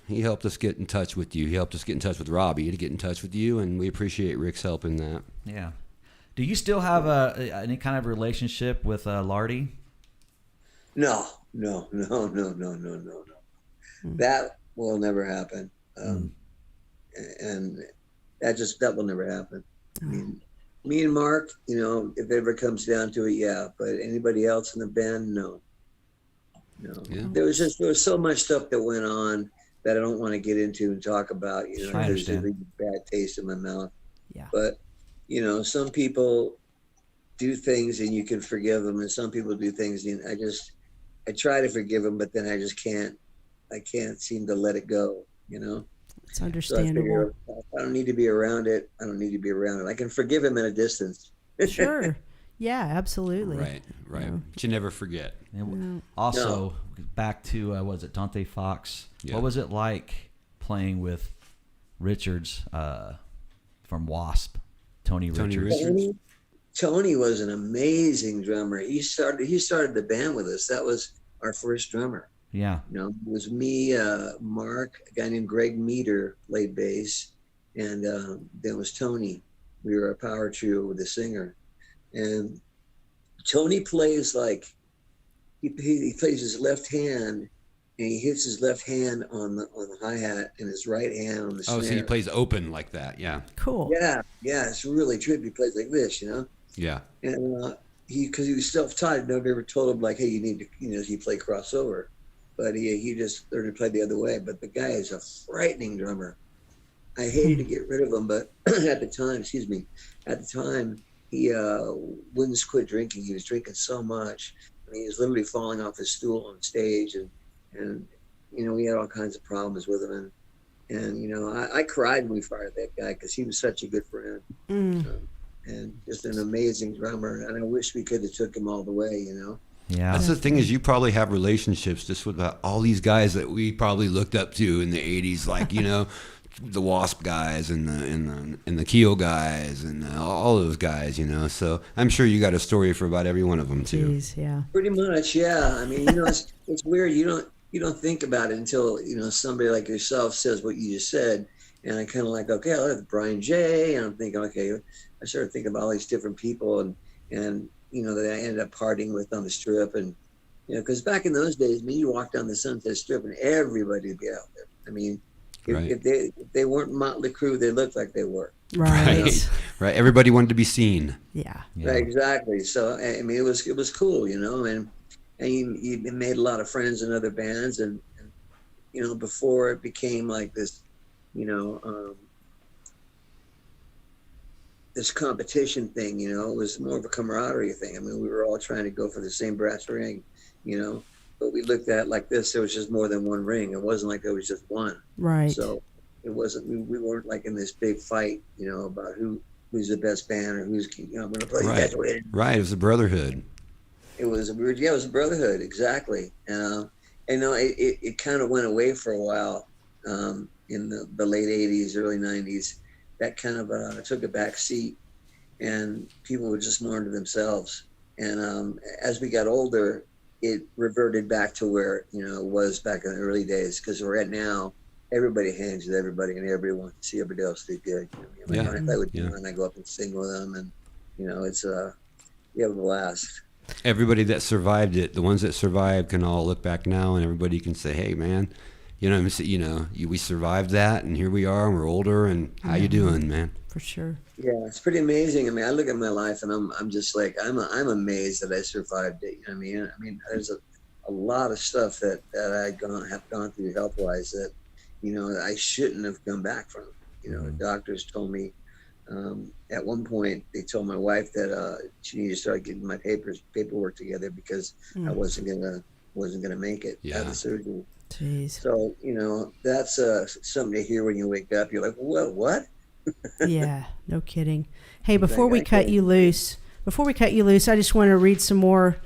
he helped us get in touch with you. He helped us get in touch with Robbie to get in touch with you, and we appreciate Rick's help in that. Yeah. Do you still have any kind of relationship with Lardy? No. That will never happen. And that will never happen. I mean, me and Mark, you know, if it ever comes down to it, yeah. But anybody else in the band, no. Yeah. There was so much stuff that went on that I don't want to get into and talk about, you know, I because it understand. leaves a bad taste in my mouth. Yeah. But, you know, some people do things and you can forgive them, and some people do things and I try to forgive them, but then I just can't seem to let it go, you know? It's So I understandable. figure if I don't need to be around it. I don't need to be around it. I can forgive him at a distance. Sure. Yeah, absolutely. Right. Yeah. But you never forget. And also, back to, was it Dante Fox? Yeah. What was it like playing with Richards from Wasp, Tony Richards? Tony was an amazing drummer. He started the band with us. That was our first drummer. Yeah. You know, it was me, Mark, a guy named Greg Meter played bass, and then it was Tony. We were a power trio with a singer, and Tony plays like he plays his left hand, and he hits his left hand on the hi hat and his right hand on the snare. Oh, so he plays open like that. Yeah. Cool. Yeah, it's really trippy. He plays like this, Yeah. And because he was self-taught, nobody ever told him like, hey, you need to, you play crossover. But he just learned to play the other way. But the guy is a frightening drummer. I hated to get rid of him, but at the time, he wouldn't quit drinking. He was drinking so much. I mean, he was literally falling off his stool on stage, and we had all kinds of problems with him. And I cried when we fired that guy because he was such a good friend. And just an amazing drummer. And I wish we could have took him all the way, Yeah. That's the thing, is you probably have relationships just with all these guys that we probably looked up to in the 80s, like, the Wasp guys and the Keel guys and all those guys, So I'm sure you got a story for about every one of them too. Jeez, yeah. Pretty much, yeah. I mean, it's weird. You don't think about it until somebody like yourself says what you just said, and I kind of like, okay, I love Brian J, and I'm thinking, okay, I started thinking about all these different people and that I ended up partying with on the Strip, and because back in those days, you walk down the Sunset Strip and everybody would be out there. I mean, if they weren't Motley Crue, they looked like they were. Right. Right. Everybody wanted to be seen. Yeah. Right, exactly. So I mean, it was cool, and you made a lot of friends in other bands, and before it became like this, this competition thing, it was more of a camaraderie thing. I mean, we were all trying to go for the same brass ring, but we looked at it like this. There was just more than one ring. It wasn't like there was just one. Right. So it wasn't, we weren't like in this big fight, about who's the best band or who's, I'm going to play. Right. Right. It was a brotherhood. It was a brotherhood. Exactly. It kind of went away for a while, in the late 80s, early 90s. That kind of took a back seat, and people were just more into themselves. And as we got older, it reverted back to where it was back in the early days. Because right now, everybody hangs with everybody, and everybody wants to see everybody else do good. When I play with and I go up and sing with them, and it's we have a blast. Everybody that survived it, the ones that survived, can all look back now, and everybody can say, "Hey, man, we survived that, and here we are, and we're older, and how you doing, man?" For sure. Yeah, it's pretty amazing. I mean, I look at my life, and I'm just like, I'm amazed that I survived it. I mean, there's a lot of stuff that I have gone through health wise that I shouldn't have come back from. The doctors told me at one point, they told my wife that she needed to start getting my paperwork together because I wasn't gonna make it out of surgery. Jeez. So that's something to hear when you wake up. You're like, what? Yeah, no kidding. Hey, before we cut you loose, I just want to read some more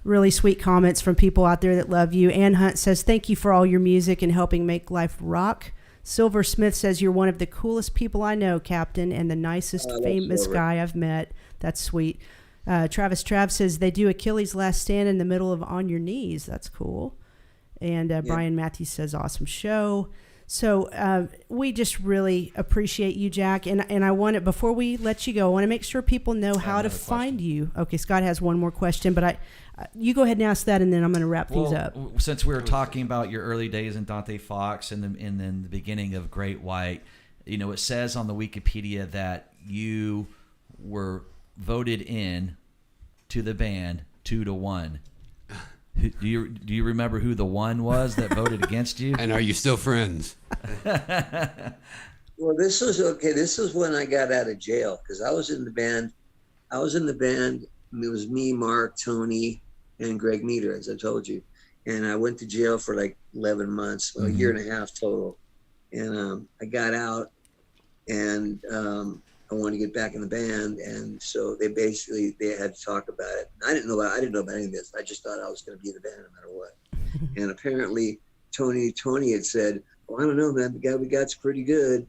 really sweet comments from people out there that love you. Ann Hunt says, "Thank you for all your music and helping make life rock." Silver Smith says, "You're one of the coolest people I know, Captain, and the nicest famous guy I've met." That's sweet. Travis Trav says, "They do Achilles' Last Stand in the middle of On Your Knees." That's cool. And Brian Matthews says, "Awesome show." So we just really appreciate you, Jack. And I want to, before we let you go, I want to make sure people know how to find you. Okay, Scott has one more question, but you go ahead and ask that, and then I'm going to wrap things up. Since we were talking about your early days in Dante Fox and then the beginning of Great White, it says on the Wikipedia that you were voted in to the band 2-1. Do you remember who the one was that voted against you? And are you still friends? Well, this was okay. This was when I got out of jail because I was in the band. And it was me, Mark, Tony, and Greg Meter, as I told you. And I went to jail for like 11 months, a year and a half total. And I got out, and I wanted to get back in the band, and so they had to talk about it. I didn't know about any of this. I just thought I was going to be in the band no matter what. And apparently, Tony had said, "Well, I don't know, man. The guy we got's pretty good."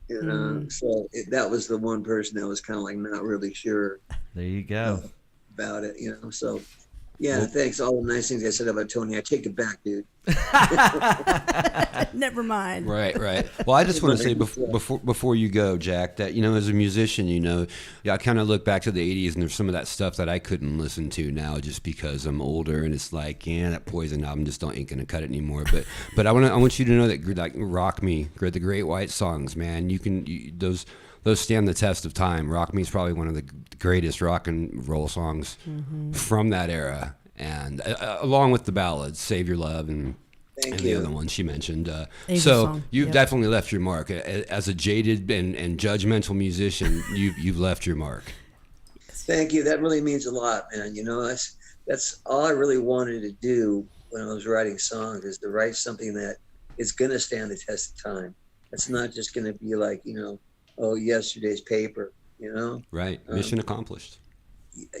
And so that was the one person that was kind of like not really sure. There you go. About it, So Yeah, thanks. All the nice things I said about Tony, I take it back, dude. Never mind. Right. Well, I just want to say before you go, Jack, that, as a musician, I kind of look back to the 80s, and there's some of that stuff that I couldn't listen to now just because I'm older, and it's like, that Poison album just ain't gonna cut it anymore. But I want you to know that, like, Rock Me, the Great White songs, man, those stand the test of time. Rock Me is probably one of the greatest rock and roll songs from that era, and along with the ballads, Save Your Love and the other ones she mentioned. So you've definitely left your mark. As a jaded and judgmental musician, you've left your mark. Thank you. That really means a lot, man. That's all I really wanted to do when I was writing songs, is to write something that is going to stand the test of time. It's not just going to be like, yesterday's paper, Right. Mission accomplished.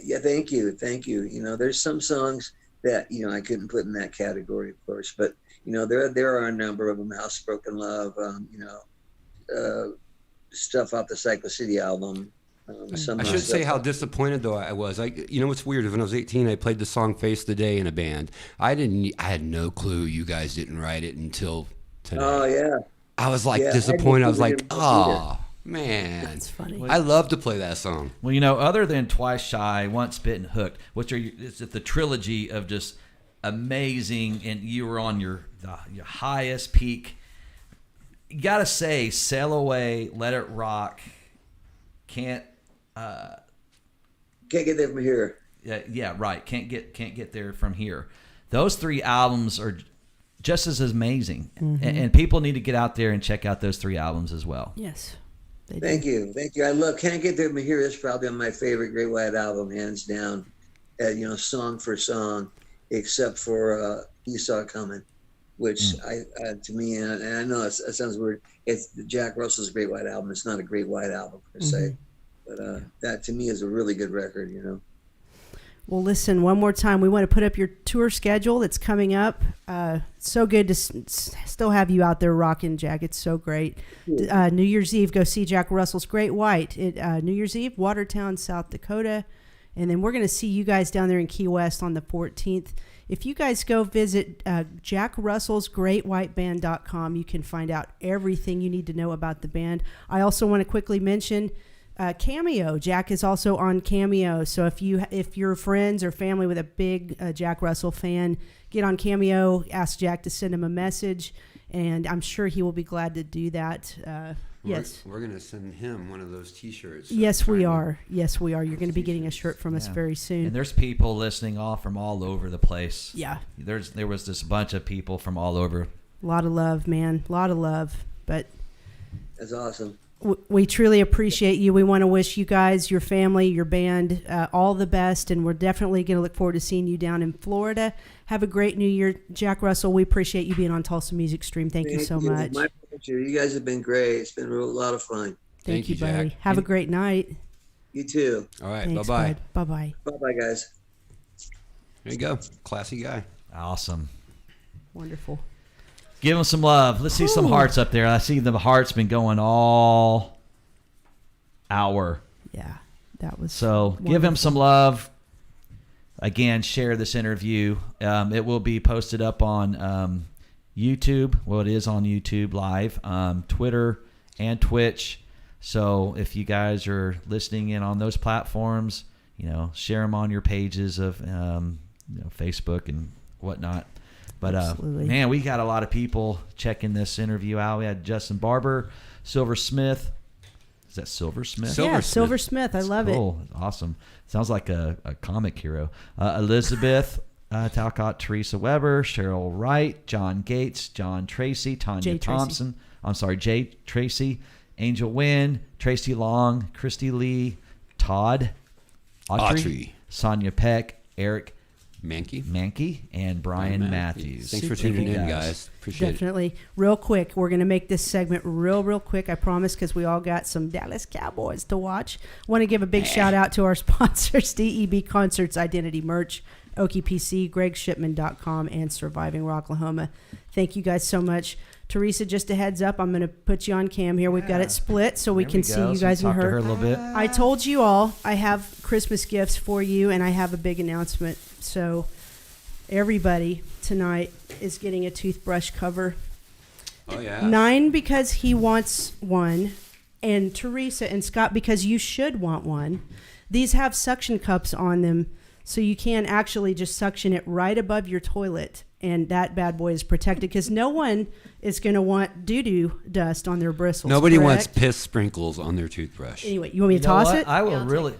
Yeah. Thank you. There's some songs that, I couldn't put in that category, of course, but, there are a number of them. Housebroken Love, stuff off the Cycle City album. I should say how disappointed though I was. What's weird? When I was 18, I played the song "Face the Day" in a band. I had no clue you guys didn't write it until today. Oh yeah. I was like disappointed. I was like, oh man, that's funny. I love to play that song. Well, other than Twice Shy, Once Bitten, Hooked, which is the trilogy of just amazing, and you were on your highest peak. You gotta say, Sail Away, Let It Rock, Can't get there from here. Yeah, right. Can't get there from here. Those three albums are just as amazing, and people need to get out there and check out those three albums as well. Yes. Thank you. I love Can't Get There From Here. Is probably my favorite Great White album, hands down. Song for song, except for You Saw It Coming, which to me, and I know it sounds weird. It's Jack Russell's Great White album. It's not a Great White album per se, but that to me is a really good record. Well, listen, one more time, we want to put up your tour schedule that's coming up. So good to still have you out there rocking, Jack. It's so great. New Year's Eve, go see Jack Russell's Great White. New Year's Eve, Watertown, South Dakota. And then we're going to see you guys down there in Key West on the 14th. If you guys go visit JackRussellsGreatWhiteBand.com, you can find out everything you need to know about the band. I also want to quickly mention Cameo. Jack is also on Cameo, so if you're friends or family with a big Jack Russell fan, get on Cameo, ask Jack to send him a message, and I'm sure he will be glad to do that. Yes, we're going to send him one of those T-shirts. Yes, we are. You're going to be getting a shirt from us very soon. And there's people listening from all over the place. Yeah, there was this bunch of people from all over. A lot of love, man. A lot of love, but that's awesome. We truly appreciate you. We want to wish you guys, your family, your band, all the best, and we're definitely going to look forward to seeing you down in Florida. Have a great New Year, Jack Russell. We appreciate you being on Tulsa Music Stream. Thank you so much. My pleasure. You guys have been great. It's been a lot of fun. Thank you, Jack. buddy. Have a great night. You too. All right. Thanks, Bye-bye. bud. Bye-bye. Bye-bye, guys. There you go. Classy guy. Awesome. Wonderful. Give them some love. Let's see some hearts up there. I see the hearts been going all hour. Yeah, that was so. Wonderful. Give him some love. Again, share this interview. It will be posted up on YouTube. Well, it is on YouTube Live, Twitter, and Twitch. So if you guys are listening in on those platforms, share them on your pages of Facebook and whatnot. But man, we got a lot of people checking this interview out. We had Justin Barber, Silver Smith. Is that Silver Smith? Silver Smith. I love it. Awesome. Sounds like a comic hero. Elizabeth Talcott, Teresa Weber, Cheryl Wright, John Gates, John Tracy, Tanya Thompson. I'm sorry, Jay Tracy, Angel Wynn, Tracy Long, Christy Lee, Todd Autry, Sonia Peck, Eric Mankey, and Brian Matthews. Thanks for tuning in, guys. Appreciate it. Definitely. Real quick, we're going to make this segment real quick, I promise, because we all got some Dallas Cowboys to watch. Want to give a big shout out to our sponsors, DEB Concerts, Identity Merch, Okie PC, GregShipman.com, and Surviving Rocklahoma. Thank you guys so much. Teresa, just a heads up, I'm going to put you on cam here. We've got it split so we There can we see go. you So guys and talk to her. her a little bit. I told you all I have Christmas gifts for you, and I have a big announcement. So everybody tonight is getting a toothbrush cover. Oh yeah. 9 because he wants one, and Teresa and Scott because you should want one. These have suction cups on them, so you can actually just suction it right above your toilet, and that bad boy is protected because no one is going to want doo-doo dust on their bristles. Nobody correct? wants piss sprinkles on their toothbrush. Anyway, you want me to You know toss what? it? I will Yeah, I'll really.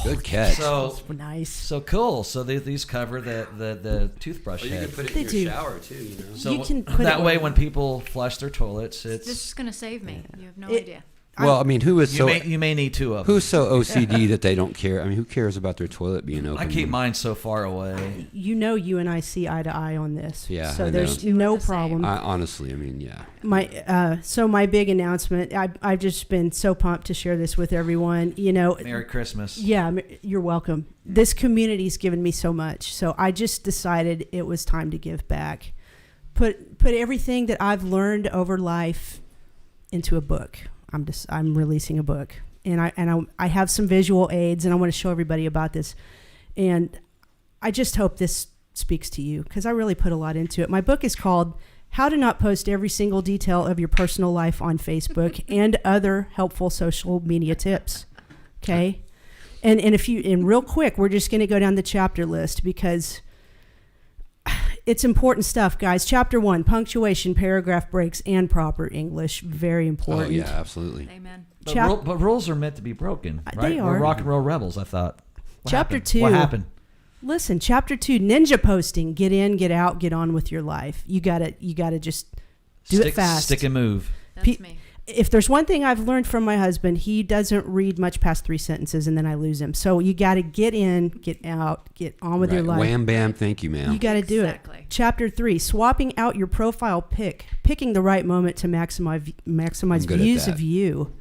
Good catch. So Nice. so cool. So these cover the toothbrush Well, you head. can put it They in your do. shower too. You know. So You can put that it way, where- when people flush their toilets, This it's is going to save me. You have no It- idea. Well, I mean, who is so you may need two of them. who's so OCD that they don't care? I mean, who cares about their toilet being open? I keep mine so far away. You know, you and I see eye to eye on this. Yeah, So I there's know. no We're the same. problem. Honestly, I mean, yeah. My big announcement. I've just been so pumped to share this with everyone. You know, Merry Christmas. yeah, you're welcome. This community's given me so much, so I just decided it was time to give back. Put everything that I've learned over life into a book. I'm releasing a book, and I have some visual aids, and I want to show everybody about this. And I just hope this speaks to you because I really put a lot into it. My book is called "How to Not Post Every Single Detail of Your Personal Life on Facebook and Other Helpful Social Media Tips." Okay, and real quick, we're just going to go down the chapter list because it's important stuff, guys. Chapter 1, punctuation, paragraph breaks, and proper English. Very important. Oh yeah, absolutely. Amen. But rules are meant to be broken, right? They We're are. rock and roll rebels. I thought. What Chapter happened? 2. What happened? Listen, chapter 2, ninja posting. Get in, get out, get on with your life. You gotta just do it fast. Stick and move. That's Pe- me. If there's one thing I've learned from my husband, he doesn't read much past 3 sentences, and then I lose him. So you got to get in, get out, get on with your Right. life. Wham bam, thank you, ma'am. You got to do Exactly. it. Chapter 3, swapping out your profile pic, picking the right moment to maximize I'm good at views that. of you.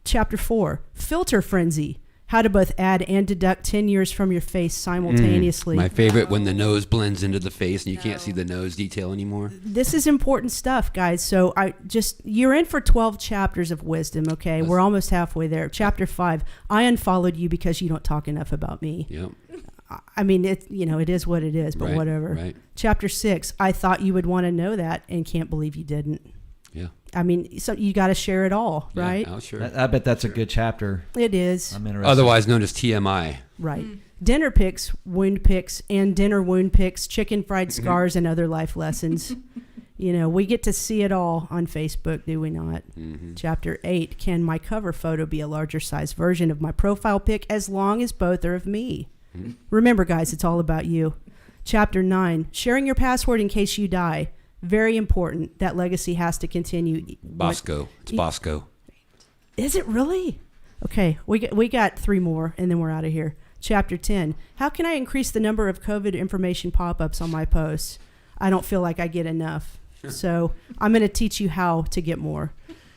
Chapter 4, filter frenzy, how to both add and deduct 10 years from your face simultaneously. My favorite, when the nose blends into the face and you can't No. see the nose detail anymore. This is important stuff, guys. So you're in for 12 chapters of wisdom, okay? We're almost halfway there. Chapter 5, I unfollowed you because you don't talk enough about me. Yep. I mean, it is what it is, but Right, whatever. right. Chapter 6, I thought you would want to know that and can't believe you didn't. Yeah. I mean, so you got to share it all, right? Yeah, sure. I bet that's a good chapter. It is. I'm interested. Otherwise known as TMI. Right. Dinner pics, wound pics, and dinner wound pics, chicken fried scars, and other life lessons. We get to see it all on Facebook, do we not? Mm-hmm. Chapter 8, can my cover photo be a larger size version of my profile pic as long as both are of me? Mm-hmm. Remember, guys, it's all about you. Chapter 9, sharing your password in case you die. Very important. That legacy has to continue. Bosco. It's Bosco. Is it really? Okay, we got 3 more, and then we're out of here. Chapter 10, how can I increase the number of COVID information pop-ups on my posts? I don't feel like I get enough. So I'm going to teach you how to get more.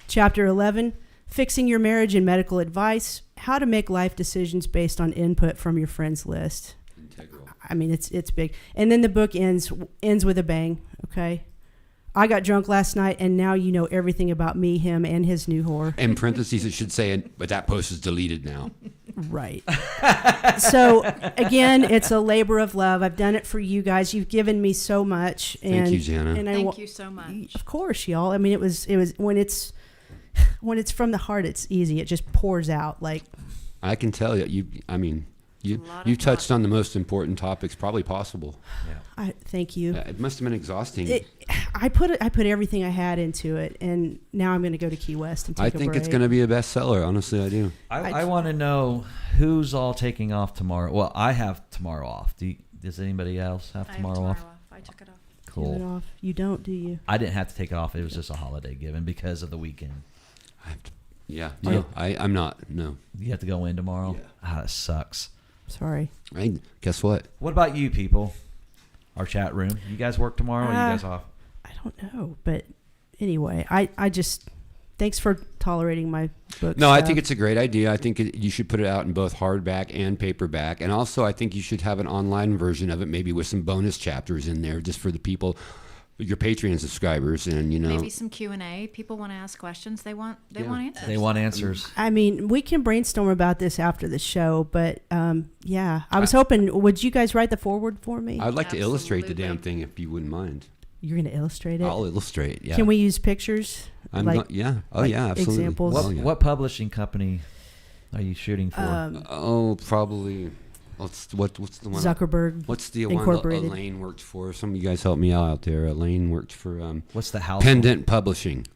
Chapter 11, fixing your marriage and medical advice, how to make life decisions based on input from your friends list. Integral. I mean, it's big. And then the book ends with a bang, okay? I got drunk last night, and now you know everything about me, him, and his new whore. In parentheses, it should say, but that post is deleted now. Right. So, again, it's a labor of love. I've done it for you guys. You've given me so much. And, Thank you, Jana. And Thank you so much. Of course, y'all. I mean, it was when it's from the heart, it's easy. It just pours out. Like, I can tell you, A lot you of touched thought. on the most important topics probably possible. I thank you. It must have been exhausting. I put everything I had into it, and now I'm going to go to Key West and take I a think it's break. going to be a bestseller. Honestly, I do. I want to know who's all taking off tomorrow. Well, I have tomorrow off. Does anybody else have I have tomorrow off? I took it off. Give Cool. it off. You don't, do you? I didn't have to take it off. It was just a holiday given because of the weekend. I have to, yeah. Do No, you- I'm not. No. You have to go in tomorrow. Yeah. Ah, that sucks. Sorry. Guess what? What about you people? Our chat room. You guys work tomorrow? Or are you guys off? I don't know, but anyway, I just thanks for tolerating my book. No, I stuff. think it's a great idea. I think you should put it out in both hardback and paperback. And also, I think you should have an online version of it, maybe with some bonus chapters in there just for the people. your Patreon subscribers, and Maybe some Q&A. People want to ask questions. They want answers. They want answers. I mean, we can brainstorm about this after the show, but yeah, I was hoping, would you guys write the foreword for me? I'd like to illustrate the Absolutely. damn thing if you wouldn't mind. You're going to illustrate it? I'll illustrate. Yeah. Can we use pictures? Yeah. Oh like yeah. Absolutely. examples? What, Oh, yeah. what publishing company are you shooting for? Oh, probably. What's the one? Zuckerberg. What's the one Incorporated. Elaine worked for? Some of you guys help me out there. Elaine worked for What's the house? Pendant Publishing.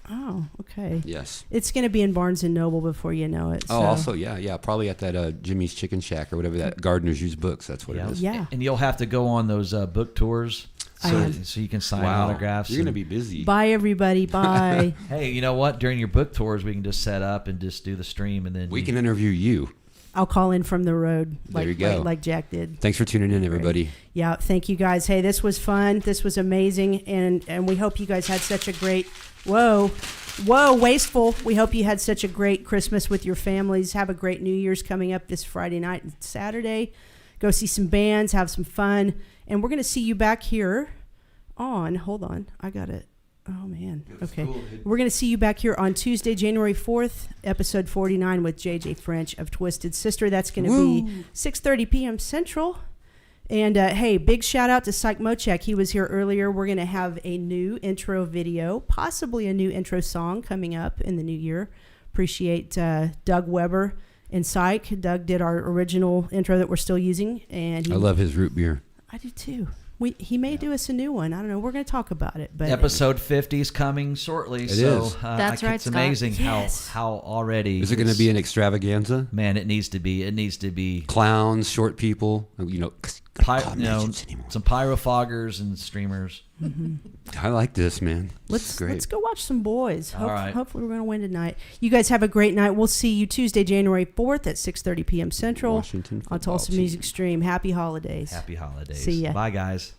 Oh, okay. Yes. It's going to be in Barnes & Noble before you know it. Oh, so- also, yeah, probably at that Jimmy's Chicken Shack or whatever, that Gardeners Used Books. That's what Yeah. it is. Yeah. And you'll have to go on those book tours so you can sign autographs. You're going to and- be busy. Bye, everybody. Bye. Hey, you know what? During your book tours, we can just set up and just do the stream, and then We can interview you. I'll call in from the road. There you go. Like Jack did. Thanks for tuning in, everybody. Yeah, thank you guys. Hey, this was fun. This was amazing, and we hope you guys had such a great wasteful. We hope you had such a great Christmas with your families. Have a great New Year's coming up this Friday night and Saturday. Go see some bands, have some fun, and we're gonna see you back here on. Hold on, I got it. Oh man. Okay. We're going to see you back here on Tuesday, January 4th, episode 49 with JJ French of Twisted Sister. That's going to be 6:30 p.m. Central. And hey, big shout out to Psych Mochek. He was here earlier. We're going to have a new intro video, possibly a new intro song coming up in the new year. Appreciate Doug Weber and Psych. Doug did our original intro that we're still using, and I love his root beer. I do too. He may do us a new one. I don't know. We're going to talk about it. But episode 50 is coming shortly. It so is. That's right, It's Scott. amazing Yes. how already Is it going to be an extravaganza? Man, it needs to be. It needs to be Clowns, short people, some pyrofoggers and streamers. I like this, man. This is great. Let's go watch some boys. All right. Hopefully we're going to win tonight. You guys have a great night. We'll see you Tuesday, January 4th at 6:30 p.m. Central Washington on football Tulsa team. Music Stream. Happy holidays. Happy holidays. See ya. Bye, guys.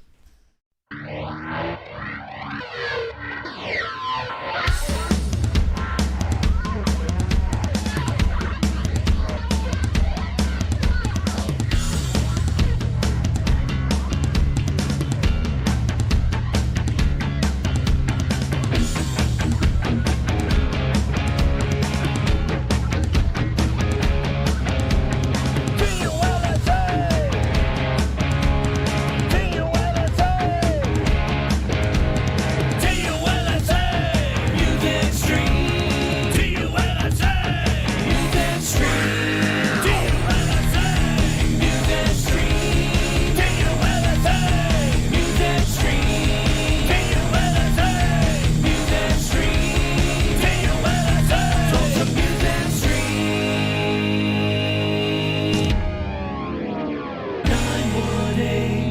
Nine 1 8